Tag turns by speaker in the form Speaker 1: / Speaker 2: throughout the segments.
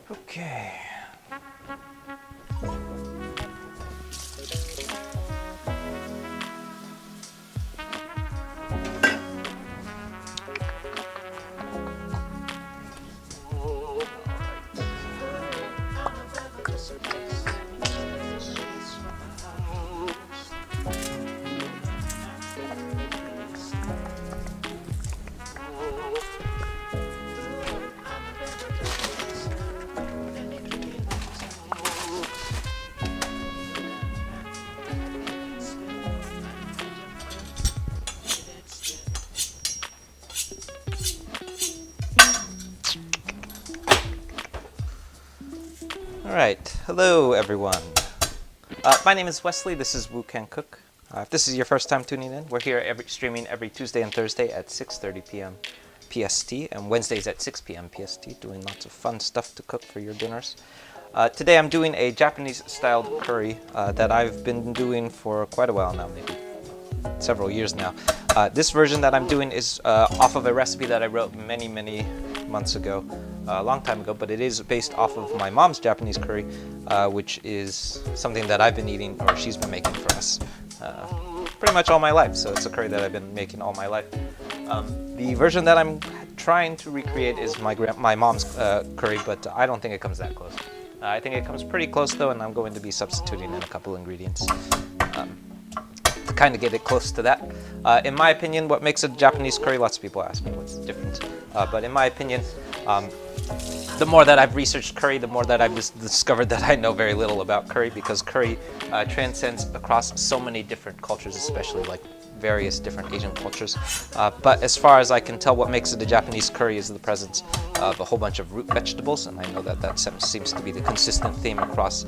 Speaker 1: Okay. All right. Hello, everyone. My name is Wesley. This is Woo Can Cook. If this is your first time tuning in, we're here streaming every Tuesday and Thursday at 6:30 p.m. PST and Wednesdays at 6 p.m. PST, doing lots of fun stuff to cook for your dinners. Today I'm doing a Japanese-styled curry that I've been doing for quite a while now, maybe several years now. This version that I'm doing is off of a recipe that I wrote many months ago, a long time ago, but it is based off of my mom's Japanese curry, which is something that I've been eating, or she's been making for us pretty much all my life. So it's a curry that I've been making all my life. The version that I'm trying to recreate is my mom's curry, but I don't think it comes that close. I think it comes pretty close though, and I'm going to be substituting in a couple ingredients to kind of get it close to that. In my opinion, what makes a Japanese curry, lots of people ask me what's the difference, but in my opinion, the more that I've researched curry, the more that I've discovered that I know very little about curry, because curry transcends across so many different cultures, especially like various different Asian cultures. But as far as I can tell, what makes it a Japanese curry is the presence of a whole bunch of root vegetables, and I know that that seems to be the consistent theme across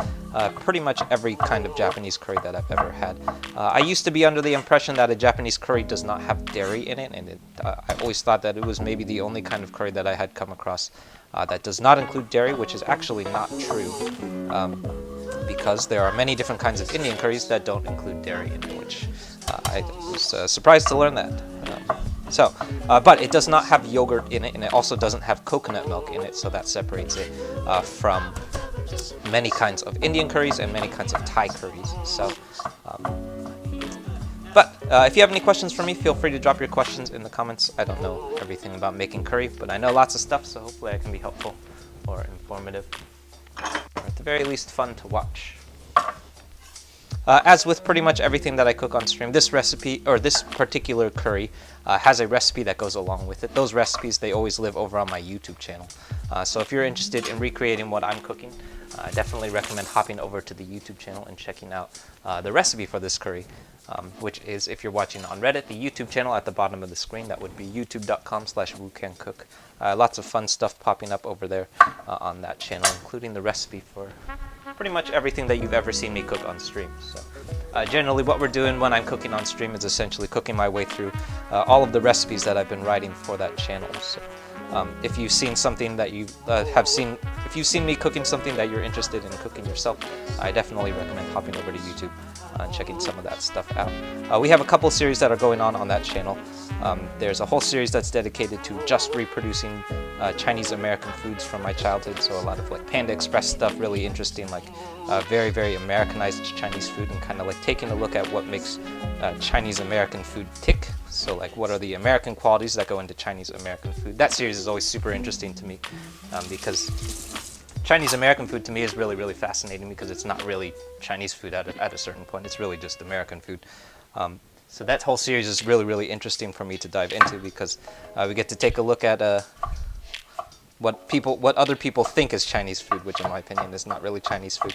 Speaker 1: pretty much every kind of Japanese curry that I've ever had. I used to be under the impression that a Japanese curry does not have dairy in it, and I always thought that it was maybe the only kind of curry that I had come across that does not include dairy, which is actually not true, because there are many different kinds of Indian curries that don't include dairy in it, which I was surprised to learn that. But it does not have yogurt in it, and it also doesn't have coconut milk in it, so that separates it from many kinds of Indian curries and many kinds of Thai curries. So, if you have any questions for me, feel free to drop your questions in the comments. I don't know everything about making curry, but I know lots of stuff, so hopefully I can be helpful or informative, or at the very least fun to watch. As with pretty much everything that I cook on stream, this recipe, or this particular curry, has a recipe that goes along with it. Those recipes, they always live over on my YouTube channel. So if you're interested in recreating what I'm cooking, I definitely recommend hopping over to the YouTube channel and checking out the recipe for this curry, which is, if you're watching on Reddit, the YouTube channel at the bottom of the screen. That would be youtube.com/woocancook. Lots of fun stuff popping up over there on that channel, including the recipe for pretty much everything that you've ever seen me cook on stream. So generally what we're doing when I'm cooking on stream is essentially cooking my way through all of the recipes that I've been writing for that channel. So if you've seen something that you if you've seen me cooking something that you're interested in cooking yourself, I definitely recommend hopping over to YouTube and checking some of that stuff out. We have a couple series that are going on that channel. There's a whole series that's dedicated to just reproducing Chinese American foods from my childhood, so a lot of like Panda Express stuff, really interesting, like very Americanized Chinese food, and kind of like taking a look at what makes Chinese American food tick. So like, what are the American qualities that go into Chinese American food? That series is always super interesting to me, because Chinese American food to me is really fascinating, because it's not really Chinese food at a certain point. It's really just American food. So that whole series is really interesting for me to dive into, because we get to take a look at what other people think is Chinese food, which in my opinion is not really Chinese food.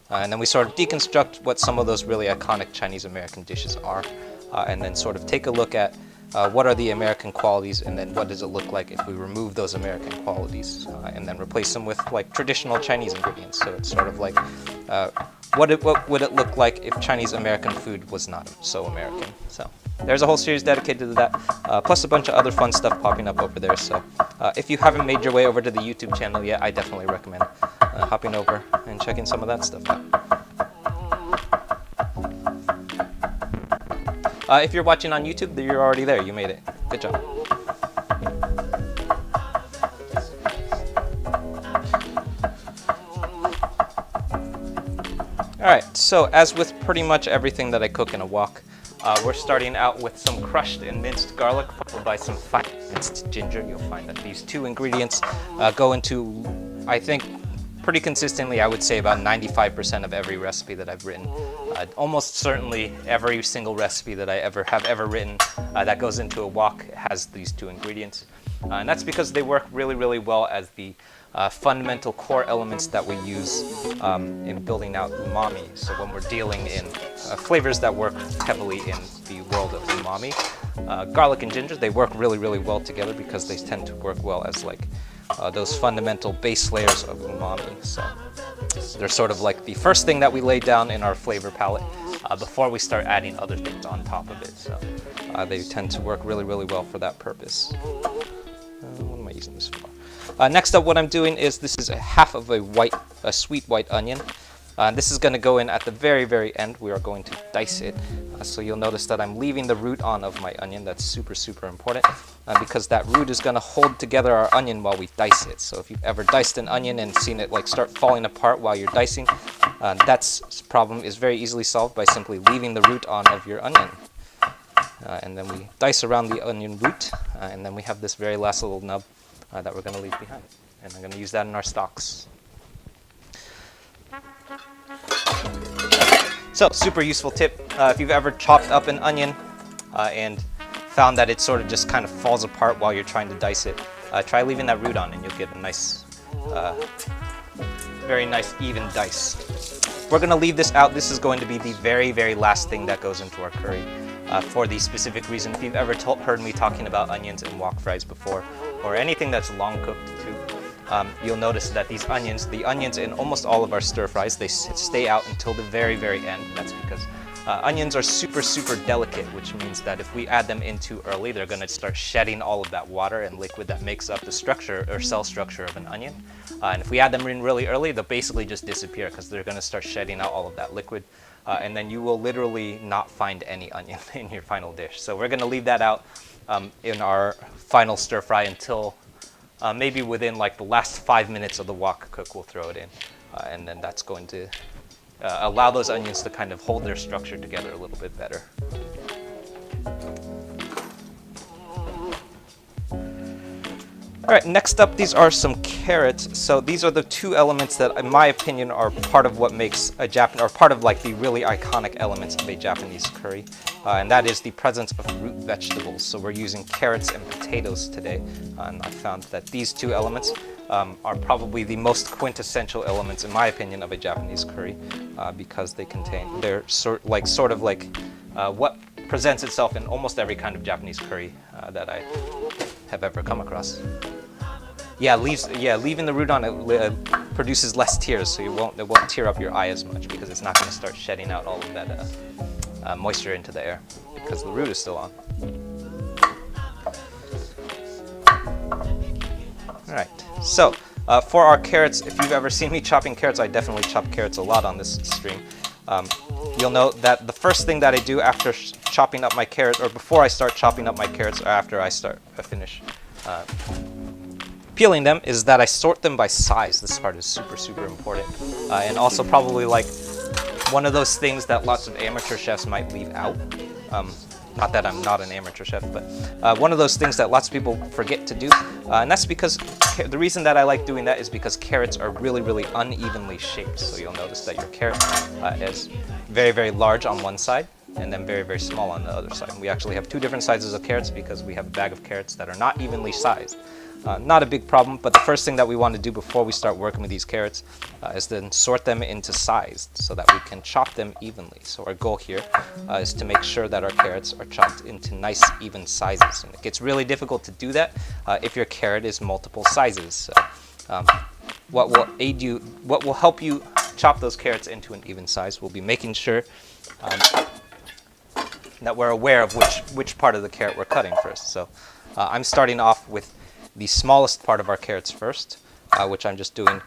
Speaker 1: And then we sort of deconstruct what some of those really iconic Chinese American dishes are, and then sort of take a look at what are the American qualities, and then what does it look like if we remove those American qualities and then replace them with like traditional Chinese ingredients. So it's sort of like what would it look like if Chinese American food was not so American. So there's a whole series dedicated to that, plus a bunch of other fun stuff popping up over there. So if you haven't made your way over to the YouTube channel yet, I definitely recommend hopping over and checking some of that stuff out. If you're watching on YouTube, you're already there. You made it. Good job. Alright, so as with pretty much everything that I cook in a wok, we're starting out with some crushed and minced garlic, followed by some fine minced ginger. You'll find that these two ingredients go into, I think, pretty consistently, I would say about 95% of every recipe that I've written. Almost certainly every single recipe that I have ever written that goes into a wok has these two ingredients. And that's because they work really, really well as the fundamental core elements that we use in building out umami. So when we're dealing in flavors that work heavily in the world of umami, garlic and ginger, they work really, really well together because they tend to work well as like those fundamental base layers of umami. So they're sort of like the first thing that we lay down in our flavor palette before we start adding other things on top of it. So they tend to work really, really well for that purpose. What am I using this for? Next up, what I'm doing is this is a half of a sweet white onion. This is going to go in at the very, very end. We are going to dice it. So you'll notice that I'm leaving the root on of my onion. That's super, super important because that root is going to hold together our onion while we dice it. So if you've ever diced an onion and seen it like start falling apart while you're dicing, that problem is very easily solved by simply leaving the root on of your onion. And then we dice around the onion root, and then we have this very last little nub that we're going to leave behind. And I'm going to use that in our stocks. So, super useful tip. If you've ever chopped up an onion and found that it sort of just kind of falls apart while you're trying to dice it, try leaving that root on and you'll get a nice, very nice even dice. We're going to leave this out. This is going to be the very, very last thing that goes into our curry for the specific reason. If you've ever heard me talking about onions and wok fries before, or anything that's long cooked too, you'll notice that the onions in almost all of our stir fries, they stay out until the very, very end. That's because onions are super, super delicate, which means that if we add them in too early, they're going to start shedding all of that water and liquid that makes up the structure or cell structure of an onion. And if we add them in really early, they'll basically just disappear because they're going to start shedding out all of that liquid. And then you will literally not find any onion in your final dish. So we're going to leave that out in our final stir fry until maybe within like the last 5 minutes of the wok cook, we'll throw it in. And then that's going to allow those onions to kind of hold their structure together a little bit better. All right, next up, these are some carrots. So these are the two elements that, in my opinion, are part of what makes a or part of like the really iconic elements of a Japanese curry, and that is the presence of root vegetables. So we're using carrots and potatoes today, and I found that these two elements are probably the most quintessential elements, in my opinion, of a Japanese curry, because they're sort of like what presents itself in almost every kind of Japanese curry that I have ever come across. Leaving the root on it produces less tears, so it won't tear up your eye as much because it's not going to start shedding out all of that moisture into the air because the root is still on. All right, so for our carrots, if you've ever seen me chopping carrots, I definitely chop carrots a lot on this stream. You'll note that the first thing that I do after chopping up my carrots, or before I start chopping up my carrots, or after I finish peeling them, is that I sort them by size. This part is super, super important, and also probably like one of those things that lots of amateur chefs might leave out. Not that I'm not an amateur chef, but one of those things that lots of people forget to do, and that's because the reason that I like doing that is because carrots are really, really unevenly shaped. So you'll notice that your carrot is very, very large on one side, and then very, very small on the other side. And we actually have two different sizes of carrots because we have a bag of carrots that are not evenly sized. Not a big problem, but the first thing that we want to do before we start working with these carrots is then sort them into size so that we can chop them evenly. So our goal here is to make sure that our carrots are chopped into nice even sizes. And it gets really difficult to do that if your carrot is multiple sizes. So, what will help you chop those carrots into an even size will be making sure that we're aware of which part of the carrot we're cutting first. So I'm starting off with the smallest part of our carrots first, which I'm just doing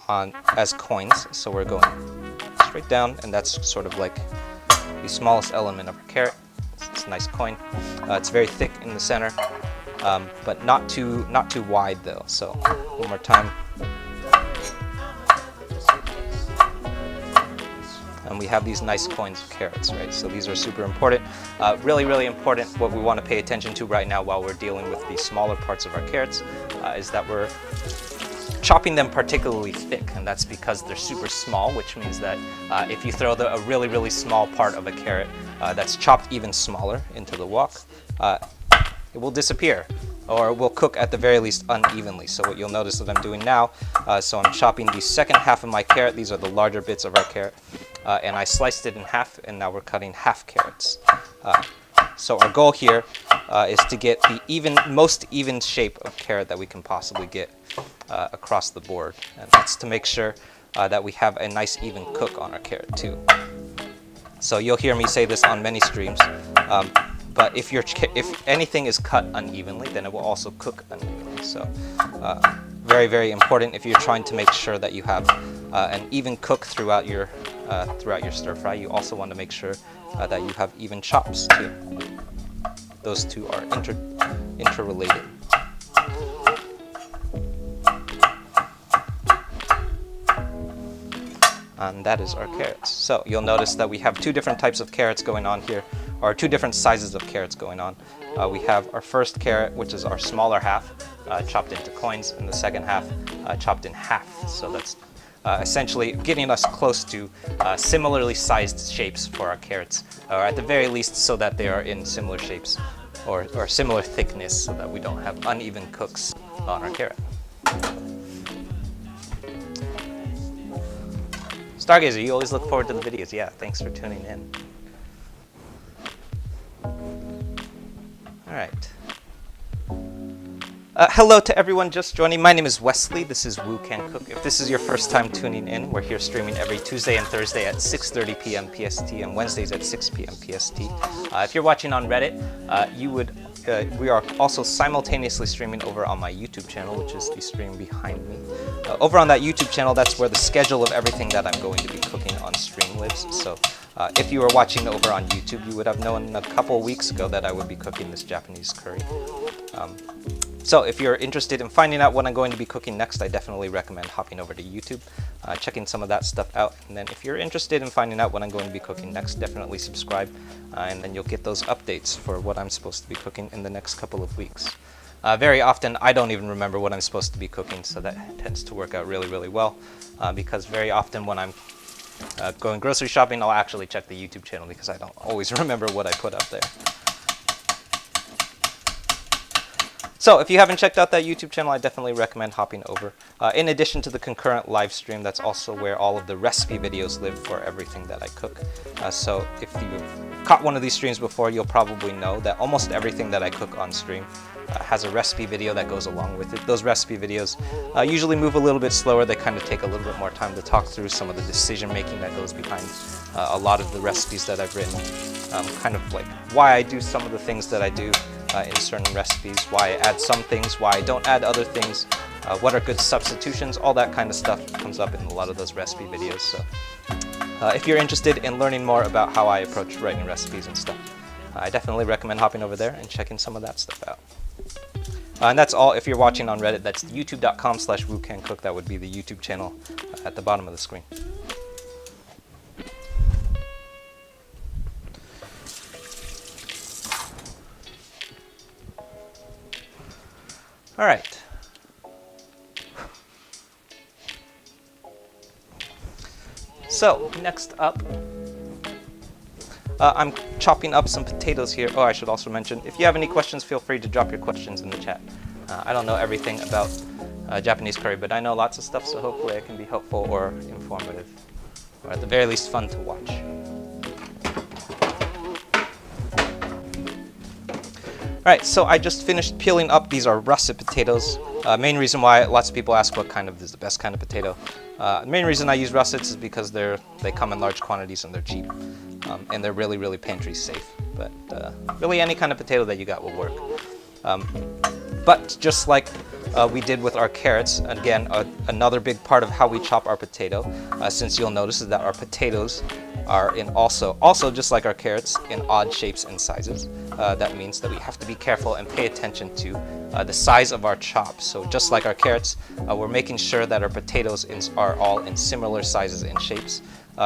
Speaker 1: as coins. So we're going straight down, and that's sort of like the smallest element of our carrot. It's a nice coin. It's very thick in the center, but not too wide though. So one more time. And we have these nice coins of carrots, right? So these are super important. Really, really important. What we want to pay attention to right now while we're dealing with the smaller parts of our carrots is that we're chopping them particularly thick, and that's because they're super small, which means that if you throw a really, really small part of a carrot that's chopped even smaller into the wok, it will disappear, or will cook at the very least unevenly. So what you'll notice that I'm doing now, so I'm chopping the second half of my carrot. These are the larger bits of our carrot. And I sliced it in half, and now we're cutting half carrots. So our goal here is to get the most even shape of carrot that we can possibly get across the board. And that's to make sure that we have a nice even cook on our carrot too. So you'll hear me say this on many streams, but if anything is cut unevenly, then it will also cook unevenly. So very, very important if you're trying to make sure that you have an even cook throughout your stir fry. You also want to make sure that you have even chops too. Those two are interrelated. And that is our carrots. So you'll notice that we have two different types of carrots going on here, or two different sizes of carrots going on. We have our first carrot, which is our smaller half, chopped into coins, and the second half chopped in half. So that's essentially getting us close to similarly sized shapes for our carrots, or at the very least so that they are in similar shapes or similar thickness, so that we don't have uneven cooks on our carrot. Stargazer, you always look forward to the videos. Yeah, thanks for tuning in. All right. Hello to everyone just joining. My name is Wesley. This is Woo Can Cook. If this is your first time tuning in, we're here streaming every Tuesday and Thursday at 6:30 p.m. PST and Wednesdays at 6 p.m. PST. If you're watching on Reddit, we are also simultaneously streaming over on my YouTube channel, which is the screen behind me. Over on that YouTube channel, that's where the schedule of everything that I'm going to be cooking on stream lives. So if you were watching over on YouTube, you would have known a couple weeks ago that I would be cooking this Japanese curry. So if you're interested in finding out what I'm going to be cooking next, I definitely recommend hopping over to YouTube, checking some of that stuff out. And then if you're interested in finding out what I'm going to be cooking next, definitely subscribe, and then you'll get those updates for what I'm supposed to be cooking in the next couple of weeks. Very often, I don't even remember what I'm supposed to be cooking, so that tends to work out really, really well, because very often when I'm going grocery shopping, I'll actually check the YouTube channel because I don't always remember what I put up there. So if you haven't checked out that YouTube channel, I definitely recommend hopping over. In addition to the concurrent live stream, that's also where all of the recipe videos live for everything that I cook. So if you've caught one of these streams before, you'll probably know that almost everything that I cook on stream has a recipe video that goes along with it. Those recipe videos usually move a little bit slower. They kind of take a little bit more time to talk through some of the decision making that goes behind a lot of the recipes that I've written. Kind of like why I do some of the things that I do in certain recipes, why I add some things, why I don't add other things, what are good substitutions, all that kind of stuff comes up in a lot of those recipe videos. So if you're interested in learning more about how I approach writing recipes and stuff, I definitely recommend hopping over there and checking some of that stuff out. And that's all. If you're watching on Reddit, that's youtube.com/WooCanCook. That would be the YouTube channel at the bottom of the screen. All right. So next up, I'm chopping up some potatoes here. Oh, I should also mention, if you have any questions, feel free to drop your questions in the chat. I don't know everything about Japanese curry, but I know lots of stuff, so hopefully I can be helpful or informative, or at the very least fun to watch. Alright, so I just finished peeling up. These are russet potatoes. Main reason why lots of people ask what kind of is the best kind of potato. The main reason I use russets is because they come in large quantities and they're cheap. And they're really, really pantry safe. But really any kind of potato that you got will work. But just like we did with our carrots, again, another big part of how we chop our potato, since you'll notice is that our potatoes are in also just like our carrots, in odd shapes and sizes. That means that we have to be careful and pay attention to the size of our chops. So just like our carrots, we're making sure that our potatoes are all in similar sizes and shapes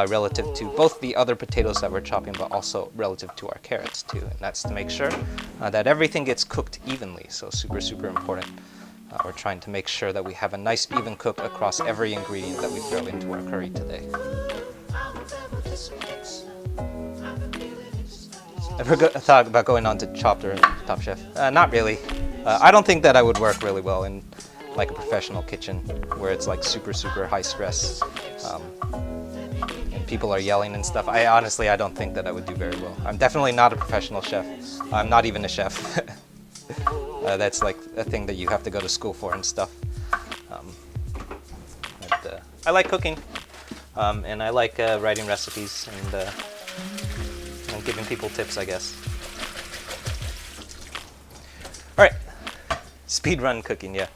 Speaker 1: relative to both the other potatoes that we're chopping, but also relative to our carrots too. And that's to make sure that everything gets cooked evenly. So super, super important. We're trying to make sure that we have a nice even cook across every ingredient that we throw into our curry today. Ever thought about going on to Chopped or Top Chef? Not really. I don't think that I would work really well in like a professional kitchen where it's like super, super high stress and people are yelling and stuff. I don't think that I would do very well. I'm definitely not a professional chef. I'm not even a chef. That's like a thing that you have to go to school for and stuff. But I like cooking, and I like writing recipes and giving people tips, I guess. All right, speed run cooking, yeah.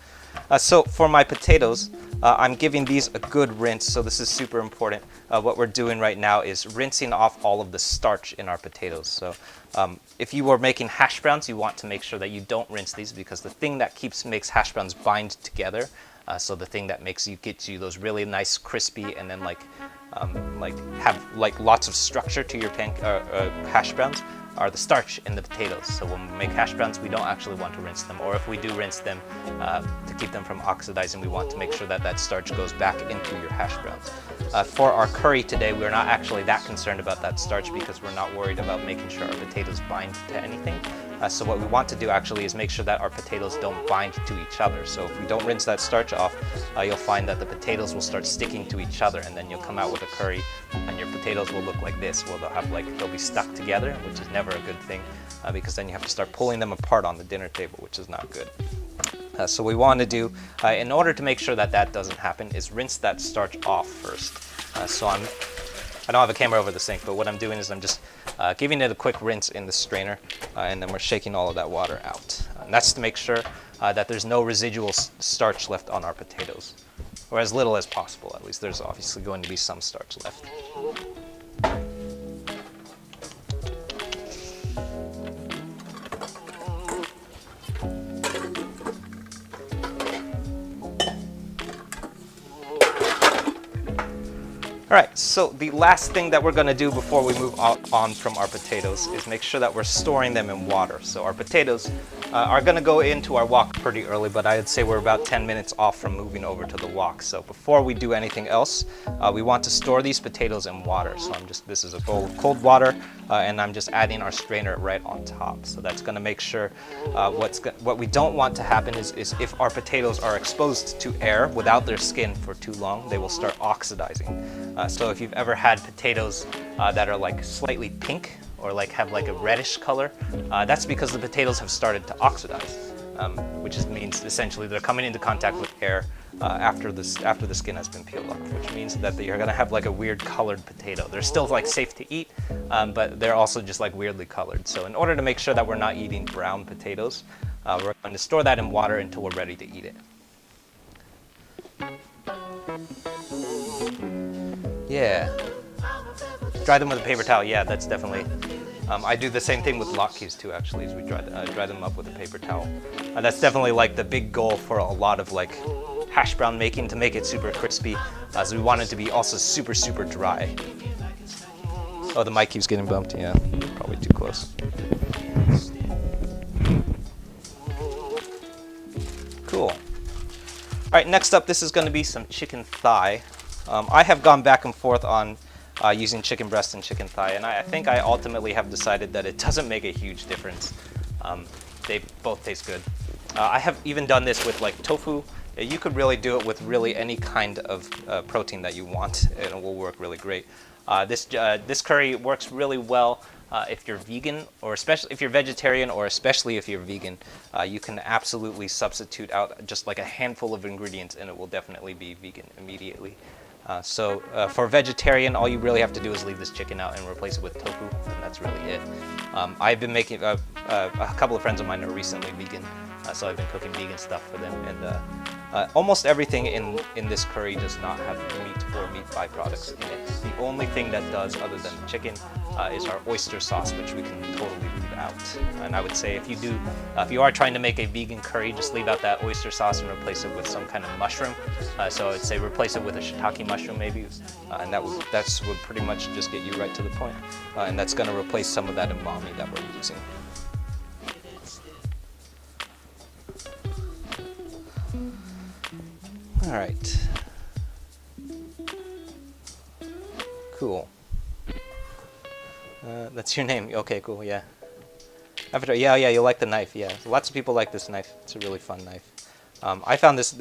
Speaker 1: So for my potatoes, I'm giving these a good rinse, so this is super important. What we're doing right now is rinsing off all of the starch in our potatoes. So if you were making hash browns, you want to make sure that you don't rinse these, because the thing that makes hash browns bind together, so the thing that gets you those really nice crispy and then have lots of structure to your hash browns, are the starch in the potatoes. So when we make hash browns, we don't actually want to rinse them, or if we do rinse them to keep them from oxidizing, we want to make sure that that starch goes back into your hash browns. For our curry today, we're not actually that concerned about that starch because we're not worried about making sure our potatoes bind to anything. So what we want to do actually is make sure that our potatoes don't bind to each other. So if we don't rinse that starch off, you'll find that the potatoes will start sticking to each other, and then you'll come out with a curry and your potatoes will look like this, where they'll be stuck together, which is never a good thing, because then you have to start pulling them apart on the dinner table, which is not good. So we want to do, in order to make sure that that doesn't happen, is rinse that starch off first. So I don't have a camera over the sink, but what I'm doing is I'm just giving it a quick rinse in the strainer, and then we're shaking all of that water out. And that's to make sure that there's no residual starch left on our potatoes, or as little as possible. At least there's obviously going to be some starch left. All right, so the last thing that we're gonna do before we move on from our potatoes is make sure that we're storing them in water. So our potatoes are gonna go into our wok pretty early, but I'd say we're about 10 minutes off from moving over to the wok. So before we do anything else, we want to store these potatoes in water. So this is a bowl of cold water, and I'm just adding our strainer right on top. So that's gonna make sure, what we don't want to happen is if our potatoes are exposed to air without their skin for too long, they will start oxidizing. So if you've ever had potatoes that are like slightly pink or have a reddish color, that's because the potatoes have started to oxidize, which means essentially they're coming into contact with air after the skin has been peeled off, which means that you're gonna have a weird colored potato. They're still safe to eat, but they're also just weirdly colored. So in order to make sure that we're not eating brown potatoes, we're going to store that in water until we're ready to eat it. Yeah. Dry them with a paper towel. Yeah, that's definitely. I do the same thing with latkes too, actually, is we dry them up with a paper towel. That's definitely the big goal for a lot of hash brown making, to make it super crispy. So we want it to be also super, super dry. Oh, the mic keeps getting bumped. Yeah, probably too close. Cool. All right, next up, this is going to be some chicken thigh. I have gone back and forth on using chicken breast and chicken thigh, and I think I ultimately have decided that it doesn't make a huge difference. They both taste good. I have even done this with like tofu. You could really do it with really any kind of protein that you want, and it will work really great. This curry works really well if you're vegan, or especially if you're vegetarian, or especially if you're vegan. You can absolutely substitute out just like a handful of ingredients, and it will definitely be vegan immediately. So for vegetarian, all you really have to do is leave this chicken out and replace it with tofu, and that's really it. I've been making, a couple of friends of mine are recently vegan, so I've been cooking vegan stuff for them, and almost everything in this curry does not have meat or meat byproducts in it. The only thing that does, other than the chicken, is our oyster sauce, which we can totally leave out. And I would say if you are trying to make a vegan curry, just leave out that oyster sauce and replace it with some kind of mushroom. So I would say replace it with a shiitake mushroom maybe, and that would pretty much just get you right to the point. And that's going to replace some of that umami that we're using. All right. Cool. That's your name. Okay, cool. Yeah. Avatar. Yeah, you like the knife. Yeah, lots of people like this knife. It's a really fun knife. I found this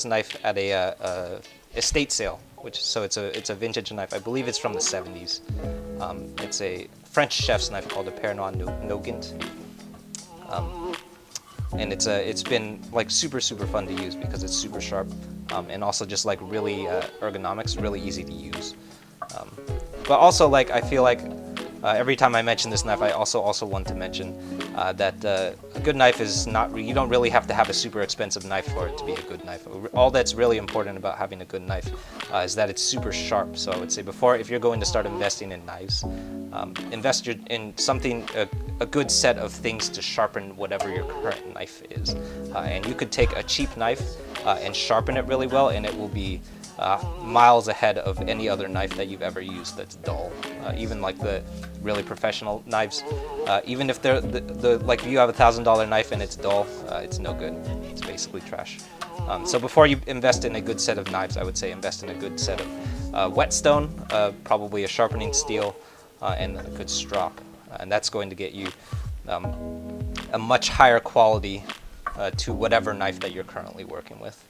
Speaker 1: knife at a estate sale, it's a vintage knife. I believe it's from the 70s. It's a French chef's knife called a Père Nogent. And it's been like super fun to use because it's super sharp, and also just like really ergonomics, really easy to use. But also, like, I feel like every time I mention this knife, I also want to mention that a good knife is you don't really have to have a super expensive knife for it to be a good knife. All that's really important about having a good knife is that it's super sharp. So I would say if you're going to start investing in knives, invest in something, a good set of things to sharpen whatever your current knife is. And you could take a cheap knife and sharpen it really well, and it will be miles ahead of any other knife that you've ever used that's dull. Even like the really professional knives, even if they're like if you have $1,000 knife and it's dull, it's no good. It's basically trash. So before you invest in a good set of knives, I would say invest in a good set of whetstone, probably a sharpening steel, and a good strop, and that's going to get you a much higher quality to whatever knife that you're currently working with.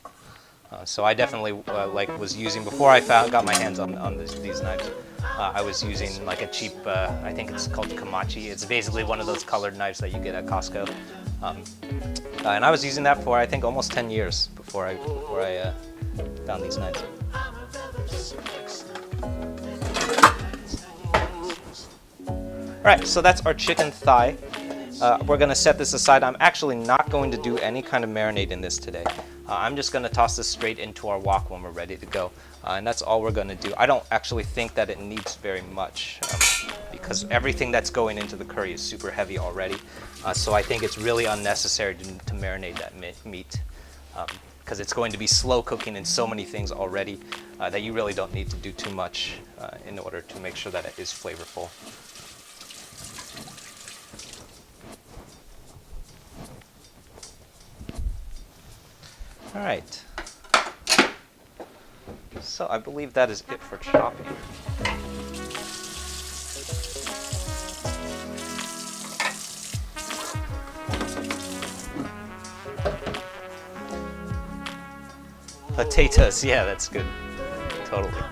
Speaker 1: So I definitely was using, before I got my hands on these knives, I was using like a cheap, I think it's called Kamachi. It's basically one of those colored knives that you get at Costco. And I was using that for, I think, almost 10 years before I found these knives. Alright, so that's our chicken thigh. We're going to set this aside. I'm actually not going to do any kind of marinade in this today. I'm just going to toss this straight into our wok when we're ready to go. And that's all we're going to do. I don't actually think that it needs very much because everything that's going into the curry is super heavy already. So I think it's really unnecessary to marinate that meat because it's going to be slow cooking in so many things already that you really don't need to do too much in order to make sure that it is flavorful. All right, so I believe that is it for chopping. Potatoes, yeah, that's good, totally. All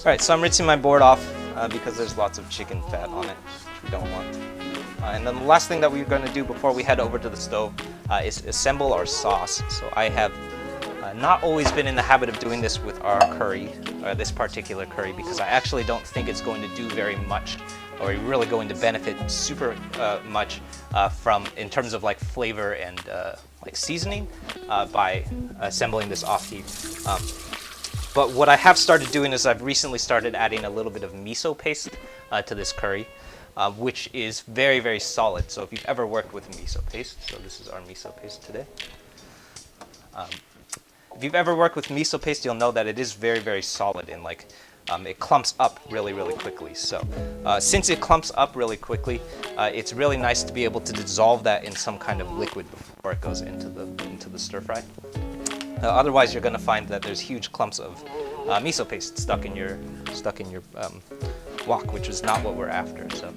Speaker 1: right, so I'm rinsing my board off because there's lots of chicken fat on it, which we don't want. And then the last thing that we're going to do before we head over to the stove is assemble our sauce. So I have not always been in the habit of doing this with our curry, this particular curry, because I actually don't think it's going to do very much, or really going to benefit super much in terms of like flavor and like seasoning by assembling this off heat. But what I have started doing is I've recently started adding a little bit of miso paste to this curry. Which is very solid. So if you've ever worked with miso paste, so this is our miso paste today. If you've ever worked with miso paste, you'll know that it is very solid and like it clumps up really quickly. So since it clumps up really quickly, it's really nice to be able to dissolve that in some kind of liquid before it goes into the stir fry. Otherwise, you're going to find that there's huge clumps of miso paste stuck in your wok, which is not what we're after. So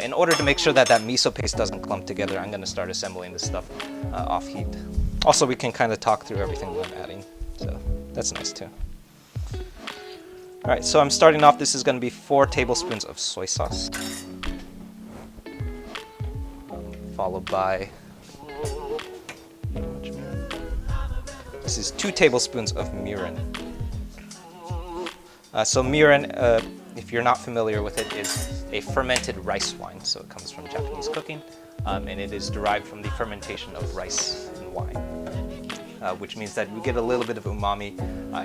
Speaker 1: in order to make sure that that miso paste doesn't clump together, I'm going to start assembling this stuff off heat. Also, we can kind of talk through everything that I'm adding, so that's nice too. All right, so I'm starting off. This is going to be 4 tablespoons of soy sauce, followed by, this is 2 tablespoons of mirin. So mirin, if you're not familiar with it, is a fermented rice wine. So it comes from Japanese cooking, and it is derived from the fermentation of rice and wine, which means that we get a little bit of umami.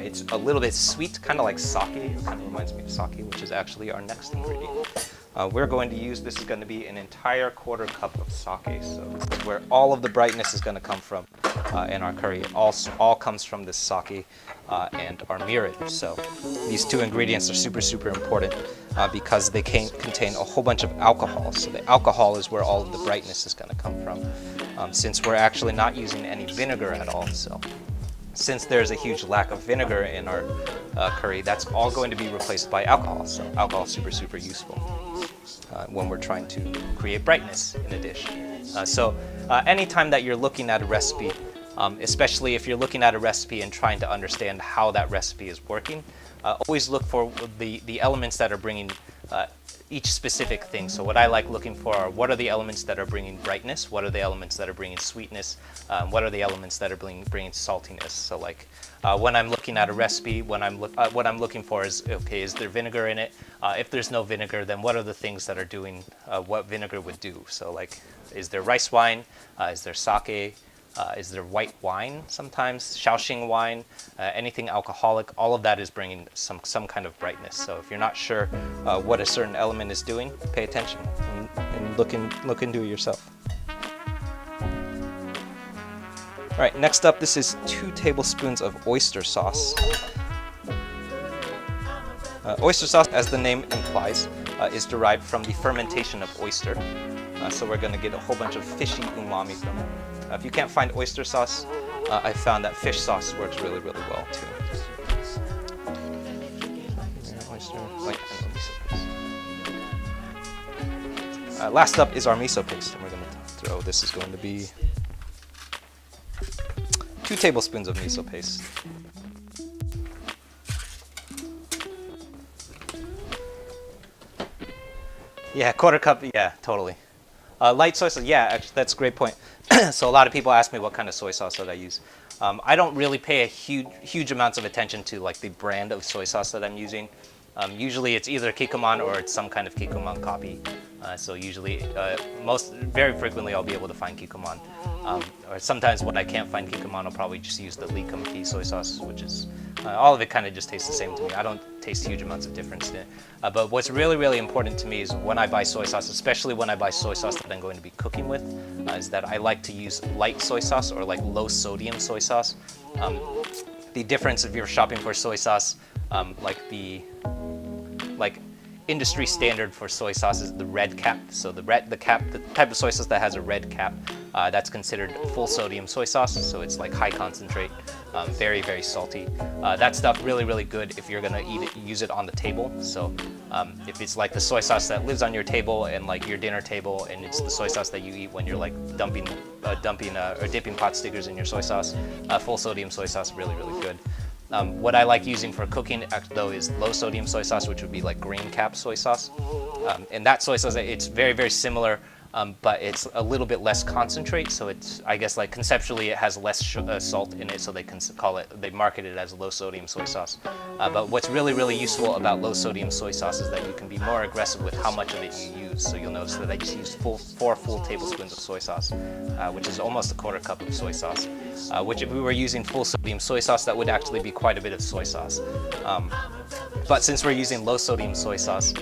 Speaker 1: It's a little bit sweet, kind of like sake. It kind of reminds me of sake, which is actually our next ingredient. We're going to use, this is going to be an entire 1/4 cup of sake. So this is where all of the brightness is going to come from in our curry. It all comes from this sake and our mirin. So these 2 ingredients are super, super important because they contain a whole bunch of alcohol. So the alcohol is where all of the brightness is going to come from, since we're actually not using any vinegar at all. So since there's a huge lack of vinegar in our curry, that's all going to be replaced by alcohol. So alcohol is super, super useful when we're trying to create brightness in a dish. So anytime that you're looking at a recipe, especially if you're looking at a recipe and trying to understand how that recipe is working, always look for the elements that are bringing each specific thing. So what I like looking for are, what are the elements that are bringing brightness, what are the elements that are bringing sweetness, what are the elements that are bringing saltiness. So like when I'm looking at a recipe, what I'm looking for is, okay, is there vinegar in it? If there's no vinegar, then what are the things that are doing what vinegar would do? So like, is there rice wine? Is there sake? Is there white wine sometimes, Shaoxing wine, anything alcoholic? All of that is bringing some kind of brightness. So if you're not sure what a certain element is doing, pay attention and look into it yourself. All right, next up, this is 2 tablespoons of oyster sauce. Oyster sauce, as the name implies, is derived from the fermentation of oyster. So we're going to get a whole bunch of fishy umami from it. If you can't find oyster sauce, I found that fish sauce works really, really well too. Last up is our miso paste, and we're going to throw, this is going to be 2 tablespoons of miso paste. Yeah, 1/4 cup, yeah, totally. Light soy sauce, yeah, actually, that's a great point. So a lot of people ask me what kind of soy sauce that I use. I don't really pay a huge amounts of attention to like the brand of soy sauce that I'm using. Usually it's either Kikkoman or it's some kind of Kikkoman copy. So usually, very frequently I'll be able to find Kikkoman. Or sometimes when I can't find Kikkoman, I'll probably just use the Lee Kum-Kee soy sauce, which is, all of it kind of just tastes the same to me. I don't taste huge amounts of difference in it. But what's really, really important to me is when I buy soy sauce, especially when I buy soy sauce that I'm going to be cooking with, is that I like to use light soy sauce or like low sodium soy sauce. The difference if you're shopping for soy sauce, like industry standard for soy sauce is the red cap. So the type of soy sauce that has a red cap, that's considered full sodium soy sauce. So it's like high concentrate, very, very salty. That stuff really, really good if you're gonna use it on the table. So if it's like the soy sauce that lives on your table and like your dinner table, and it's the soy sauce that you eat when you're like dipping pot stickers in your soy sauce, full sodium soy sauce, really, really good. What I like using for cooking, though, is low sodium soy sauce, which would be like green cap soy sauce. And that soy sauce, it's very, very similar, but it's a little bit less concentrate. So it's, I guess, like conceptually, it has less salt in it, so they market it as low sodium soy sauce. But what's really, really useful about low sodium soy sauce is that you can be more aggressive with how much of it you use. So you'll notice that I just used 4 full tablespoons of soy sauce, which is almost a 1/4 cup of soy sauce. Which if we were using full sodium soy sauce, that would actually be quite a bit of soy sauce. But since we're using low sodium soy sauce,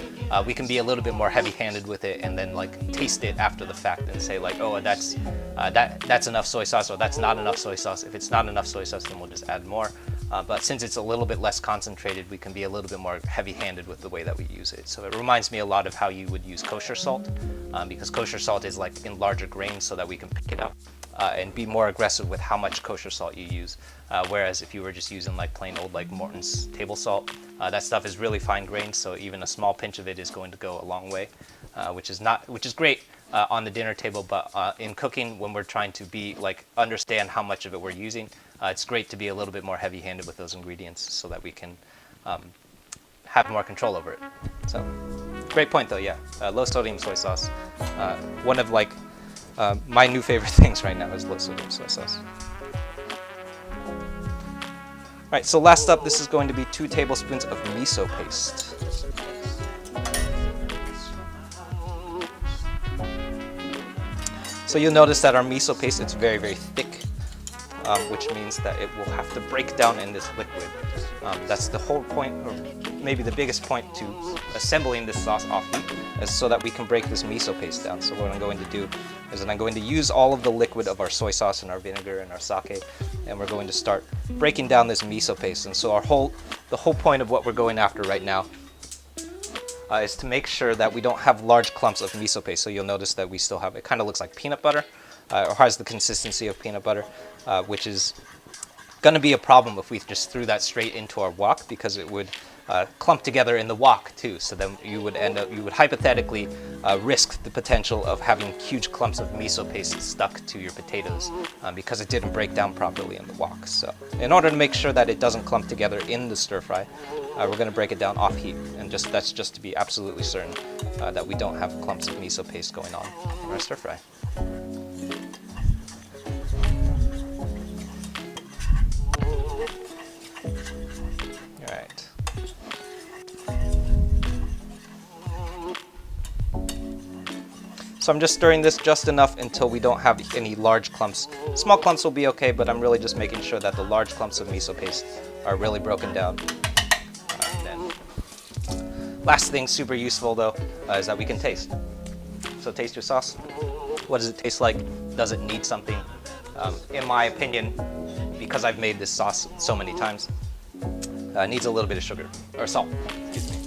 Speaker 1: we can be a little bit more heavy-handed with it and then like taste it after the fact and say like, oh, that's enough soy sauce, or that's not enough soy sauce. If it's not enough soy sauce, then we'll just add more. But since it's a little bit less concentrated, we can be a little bit more heavy-handed with the way that we use it. So it reminds me a lot of how you would use kosher salt, because kosher salt is like in larger grains so that we can pick it up. and be more aggressive with how much kosher salt you use. Whereas if you were just using like plain old like Morton's table salt, that stuff is really fine grained, so even a small pinch of it is going to go a long way, which is great on the dinner table. But in cooking, when we're trying to understand how much of it we're using, it's great to be a little bit more heavy-handed with those ingredients so that we can have more control over it. So, great point though. Yeah, low sodium soy sauce. One of my new favorite things right now is low sodium soy sauce. All right, so last up, this is going to be 2 tablespoons of miso paste. So you'll notice that our miso paste, it's very, very thick, which means that it will have to break down in this liquid. That's the whole point, or maybe the biggest point to assembling this sauce off heat, is so that we can break this miso paste down. So what I'm going to do is that I'm going to use all of the liquid of our soy sauce and our vinegar and our sake, and we're going to start breaking down this miso paste. And so the whole point of what we're going after right now is to make sure that we don't have large clumps of miso paste. So you'll notice that we still have, it kind of looks like peanut butter, or has the consistency of peanut butter, which is going to be a problem if we just threw that straight into our wok, because it would clump together in the wok too. So then you would hypothetically risk the potential of having huge clumps of miso paste stuck to your potatoes because it didn't break down properly in the wok. So in order to make sure that it doesn't clump together in the stir fry, we're going to break it down off heat, and that's just to be absolutely certain that we don't have clumps of miso paste going on in our stir fry. So I'm just stirring this just enough until we don't have any large clumps. Small clumps will be okay, but I'm really just making sure that the large clumps of miso paste are really broken down. Then last thing, super useful though, is that we can taste. So taste your sauce. What does it taste like? Does it need something? In my opinion, because I've made this sauce so many times, it needs a little bit of sugar, or salt, excuse me.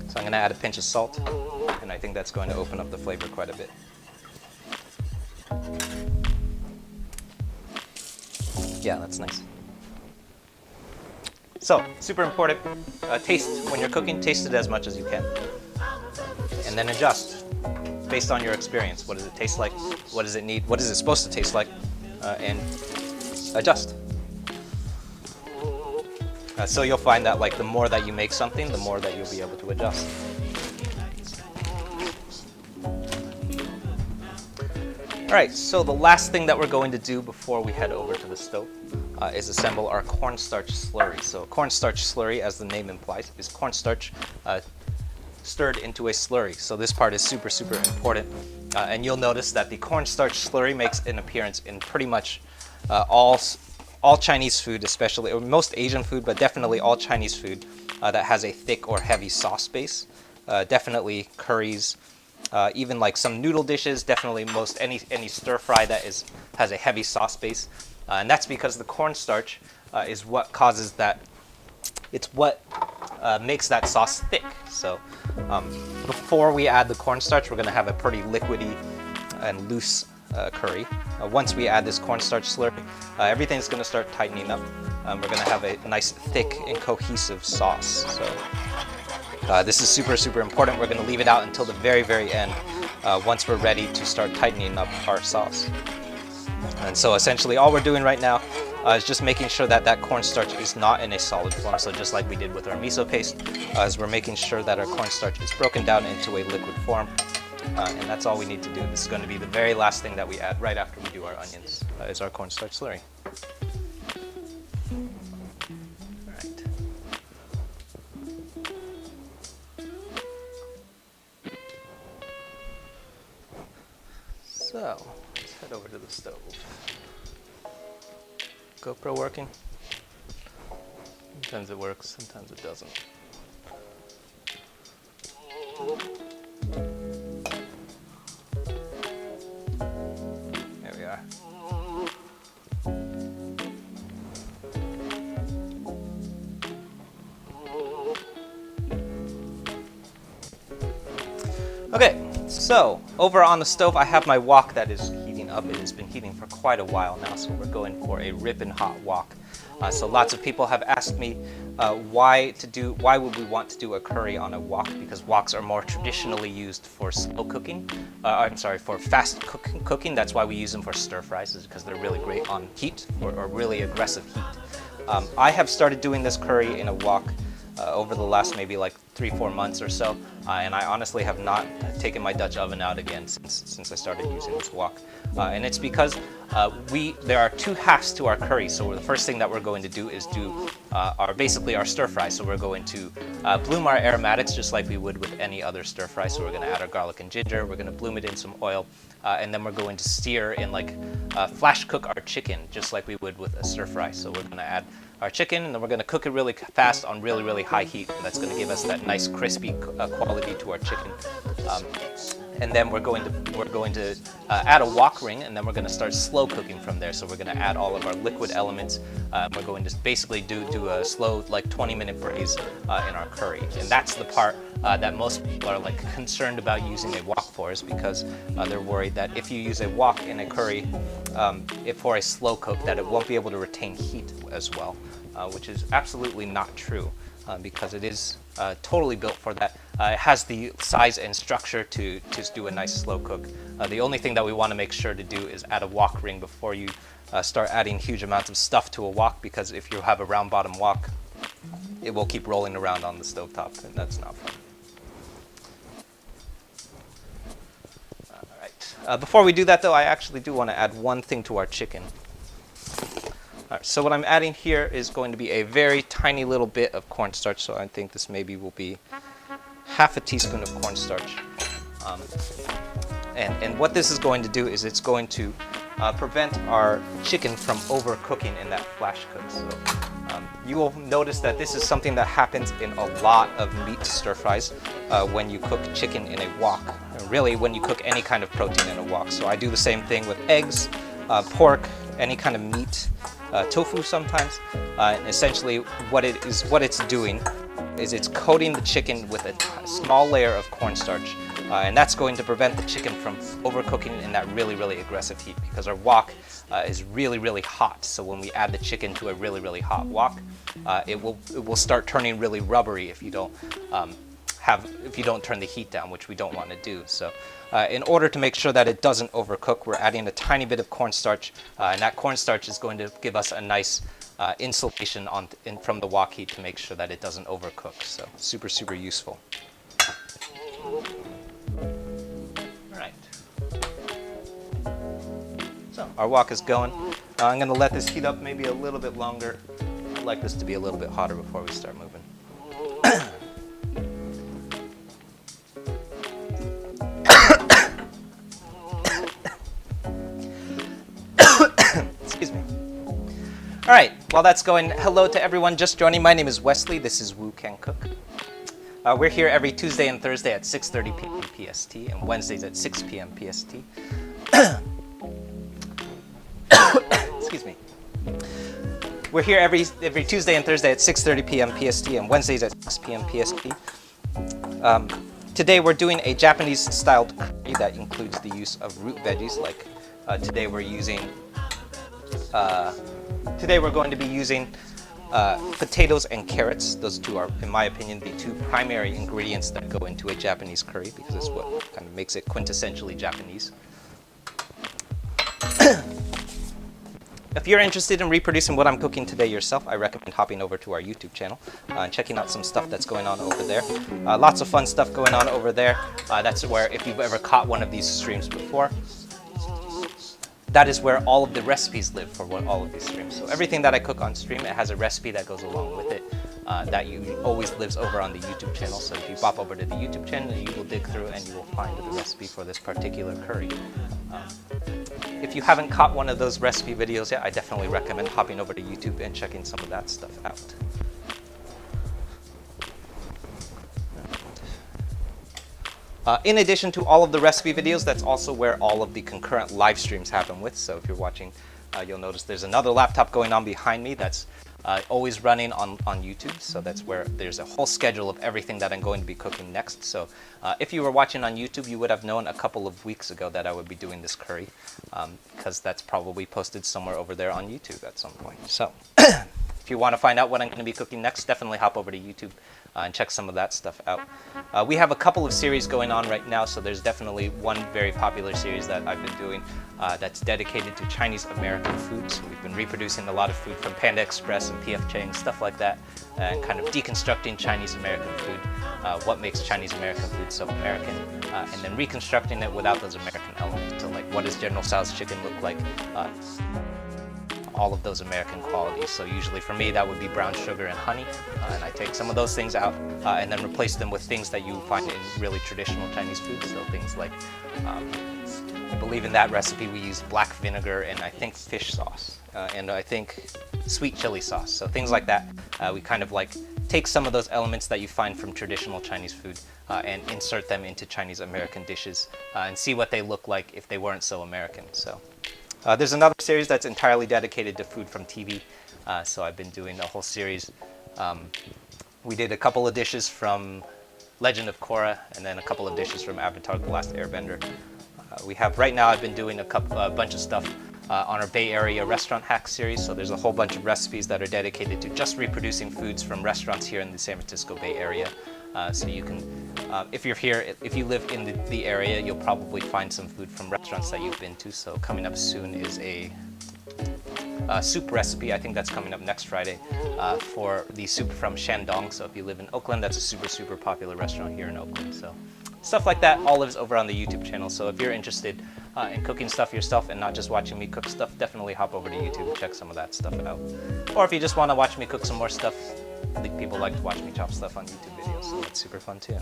Speaker 1: So I'm gonna add a pinch of salt, and I think that's going to open up the flavor quite a bit. Yeah, that's nice. So, super important, taste when you're cooking, taste it as much as you can. And then adjust based on your experience. What does it taste like? What does it need? What is it supposed to taste like? And adjust. So you'll find that the more that you make something, the more that you'll be able to adjust. Alright, so the last thing that we're going to do before we head over to the stove is assemble our cornstarch slurry. So cornstarch slurry, as the name implies, is cornstarch stirred into a slurry. So this part is super, super important. And you'll notice that the cornstarch slurry makes an appearance in pretty much all Chinese food, especially, or most Asian food, but definitely all Chinese food that has a thick or heavy sauce base. Definitely curries, even some noodle dishes, definitely most any stir fry that has a heavy sauce base. And that's because the cornstarch is what causes that, it's what makes that sauce thick. So before we add the cornstarch, we're going to have a pretty liquidy and loose curry. Once we add this cornstarch slurry, everything's going to start tightening up. We're going to have a nice thick and cohesive sauce. So this is super, super important. We're going to leave it out until the very, very end once we're ready to start tightening up our sauce. And so essentially all we're doing right now is just making sure that that cornstarch is not in a solid form. So just like we did with our miso paste, is we're making sure that our cornstarch is broken down into a liquid form. And that's all we need to do. This is going to be the very last thing that we add right after we do our onions, is our cornstarch slurry. All right. So, let's head over to the stove. GoPro working? Sometimes it works, sometimes it doesn't. There we are. Okay, so over on the stove I have my wok that is heating up. up. It has been heating for quite a while now, so we're going for a ripping hot wok. So lots of people have asked me why would we want to do a curry on a wok, because woks are more traditionally used for slow cooking. For fast cooking. That's why we use them for stir fries, is because they're really great on heat or really aggressive heat. I have started doing this curry in a wok over the last maybe like 3-4 months or so, and I honestly have not taken my Dutch oven out again since I started using this wok. And it's because there are two halves to our curry. So the first thing that we're going to do is do basically our stir fry. So we're going to bloom our aromatics just like we would with any other stir fry. So we're going to add our garlic and ginger. We're going to bloom it in some oil, and then we're going to steer in flash cook our chicken just like we would with a stir fry. So we're going to add our chicken, and then we're going to cook it really fast on really, really high heat. And that's going to give us that nice crispy quality to our chicken. And then we're going to add a wok ring, and then we're going to start slow cooking from there. So we're going to add all of our liquid elements. We're going to basically do a slow 20-minute braise in our curry. And that's the part that most people are concerned about using a wok for, is because they're worried that if you use a wok in a curry for a slow cook, that it won't be able to retain heat as well, which is absolutely not true. Because it is totally built for that. It has the size and structure to just do a nice slow cook. The only thing that we want to make sure to do is add a wok ring before you start adding huge amounts of stuff to a wok, because if you have a round bottom wok, it will keep rolling around on the stovetop, and that's not fun. All right. Before we do that though, I actually do want to add one thing to our chicken. All right, so what I'm adding here is going to be a very tiny little bit of cornstarch. So I think this maybe will be half a teaspoon of cornstarch. And what this is going to do is it's going to prevent our chicken from overcooking in that flash cook. So you will notice that this is something that happens in a lot of meat stir fries when you cook chicken in a wok. Really, when you cook any kind of protein in a wok. So I do the same thing with eggs, pork, any kind of meat. Tofu sometimes. And essentially what it's doing is it's coating the chicken with a small layer of cornstarch, and that's going to prevent the chicken from overcooking in that really, really aggressive heat, because our wok is really, really hot. So when we add the chicken to a really, really hot wok, it will start turning really rubbery if you don't turn the heat down, which we don't want to do. So in order to make sure that it doesn't overcook, we're adding a tiny bit of cornstarch, and that cornstarch is going to give us a nice insulation from the wok heat to make sure that it doesn't overcook. So super, super useful. All right. So our wok is going. I'm going to let this heat up maybe a little bit longer. I'd like this to be a little bit hotter before we start moving. Excuse me. All right, while that's going, hello to everyone just joining. My name is Wesley. This is Woo Can Cook. We're here every Tuesday and Thursday at 6:30 p.m. PST and Wednesdays at 6 p.m. PST. Excuse me. We're here every Tuesday and Thursday at 6:30 p.m. PST and Wednesdays at 6 p.m. PST. Today we're doing a Japanese-styled curry that includes the use of root veggies. Like today we're going to be using potatoes and carrots. Those two are, in my opinion, the two primary ingredients that go into a Japanese curry, because it's what kind of makes it quintessentially Japanese. If you're interested in reproducing what I'm cooking today yourself, I recommend hopping over to our YouTube channel and checking out some stuff that's going on over there. Lots of fun stuff going on over there. That's where, if you've ever caught one of these streams before, that is where all of the recipes live for all of these streams. So everything that I cook on stream, it has a recipe that goes along with it that always lives over on the YouTube channel. So if you pop over to the YouTube channel, you will dig through and you will find the recipe for this particular curry. If you haven't caught one of those recipe videos yet, I definitely recommend hopping over to YouTube and checking some of that stuff out. In addition to all of the recipe videos, that's also where all of the concurrent live streams happen with. So if you're watching, you'll notice there's another laptop going on behind me. That's always running on YouTube. So that's where there's a whole schedule of everything that I'm going to be cooking next. So if you were watching on YouTube, you would have known a couple of weeks ago that I would be doing this curry, because that's probably posted somewhere over there on YouTube at some point. So if you want to find out what I'm going to be cooking next, definitely hop over to YouTube and check some of that stuff out. We have a couple of series going on right now, so there's definitely one very popular series that I've been doing that's dedicated to Chinese American food. So we've been reproducing a lot of food from Panda Express and PF Chang, stuff like that, and kind of deconstructing Chinese American food, what makes Chinese American food so American, and then reconstructing it without those American elements. So like, what does General Tso's chicken look like? All of those American qualities. So usually for me that would be brown sugar and honey, and I take some of those things out and then replace them with things that you find in really traditional Chinese food. So things like, I believe in that recipe we use black vinegar and I think fish sauce, and I think sweet chili sauce. So things like that. We kind of like take some of those elements that you find from traditional Chinese food and insert them into Chinese American dishes and see what they look like if they weren't so American. So there's another series that's entirely dedicated to food from TV. So I've been doing a whole series. We did a couple of dishes from Legend of Korra, and then a couple of dishes from Avatar: The Last Airbender. We have right now, I've been doing a bunch of stuff on our Bay Area restaurant hack series. So there's a whole bunch of recipes that are dedicated to just reproducing foods from restaurants here in the San Francisco Bay Area. So you can, if you're here, if you live in the area, you'll probably find some food from restaurants that you've been to. So coming up soon is a soup recipe. I think that's coming up next Friday for the soup from Shandong. So if you live in Oakland, that's a super popular restaurant here in Oakland. So stuff like that all lives over on the YouTube channel. So if you're interested in cooking stuff yourself and not just watching me cook stuff, definitely hop over to YouTube and check some of that stuff out. Or if you just want to watch me cook some more stuff, I think people like to watch me chop stuff on YouTube videos, so it's super fun too.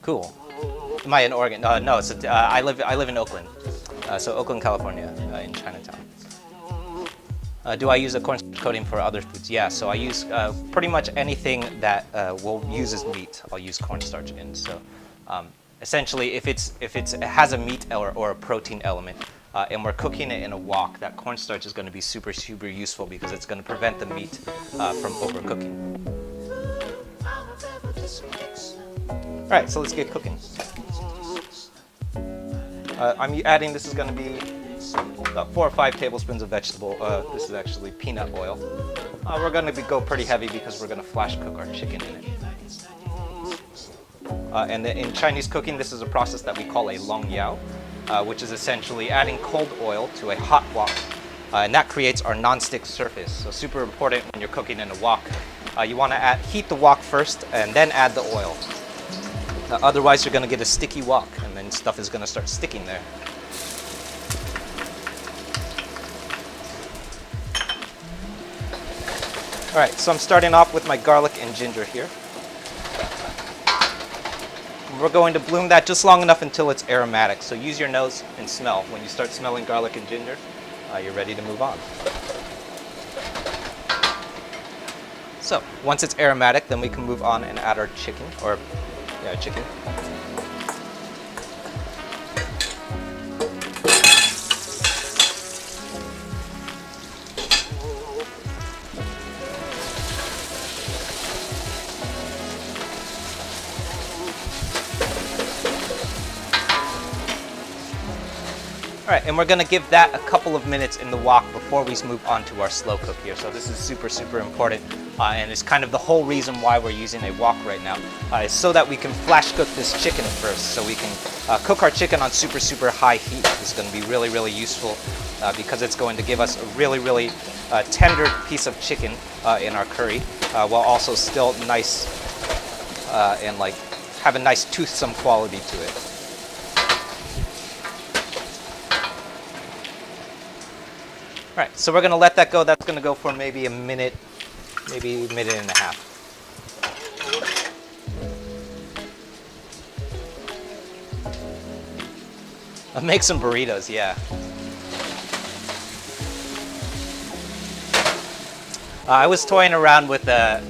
Speaker 1: Cool. Am I in Oregon? No, I live in Oakland, so Oakland, California, in Chinatown. Do I use a cornstarch coating for other foods? Yeah, so I use pretty much anything that will use as meat. I'll use cornstarch in. So essentially, if it has a meat or a protein element, and we're cooking it in a wok, that cornstarch is going to be super useful because it's going to prevent the meat from overcooking. All right, so let's get cooking. I'm adding, this is going to be about 4 or 5 tablespoons of vegetable. This is actually peanut oil. We're going to go pretty heavy because we're going to flash cook our chicken in it. And in Chinese cooking, this is a process that we call a long yao, which is essentially adding cold oil to a hot wok. And that creates our non-stick surface. So super important when you're cooking in a wok. You want to heat the wok first and then add the oil. Otherwise, you're going to get a sticky wok, and then stuff is going to start sticking there. All right, so I'm starting off with my garlic and ginger here. We're going to bloom that just long enough until it's aromatic. So use your nose and smell. When you start smelling garlic and ginger, you're ready to move on. So once it's aromatic, then we can move on and add our chicken, chicken. All right, and we're gonna give that a couple of minutes in the wok before we move on to our slow cook here. So this is super important, and it's kind of the whole reason why we're using a wok right now, is so that we can flash cook this chicken first. So we can cook our chicken on super high heat. This is gonna be really useful because it's going to give us a really tender piece of chicken in our curry, while also still nice and like have a nice toothsome quality to it. All right, so we're gonna let that go. That's gonna go for maybe a minute, maybe a minute and a half. I'll make some burritos, yeah. I was toying around with a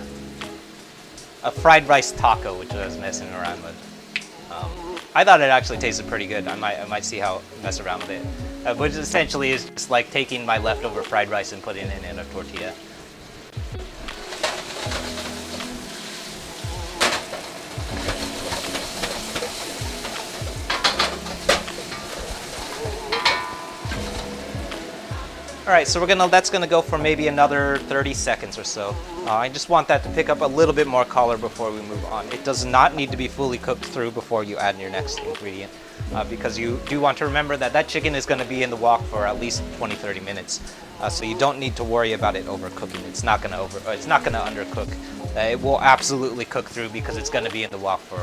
Speaker 1: fried rice taco, which I was messing around with. I thought it actually tasted pretty good. I might mess around with it. which essentially is just like taking my leftover fried rice and putting it in a tortilla. All right, so that's gonna go for maybe another 30 seconds or so. I just want that to pick up a little bit more color before we move on. It does not need to be fully cooked through before you add your next ingredient, because you do want to remember that that chicken is gonna be in the wok for at least 20-30 minutes. So you don't need to worry about it overcooking. It's not gonna undercook. It will absolutely cook through because it's gonna be in the wok for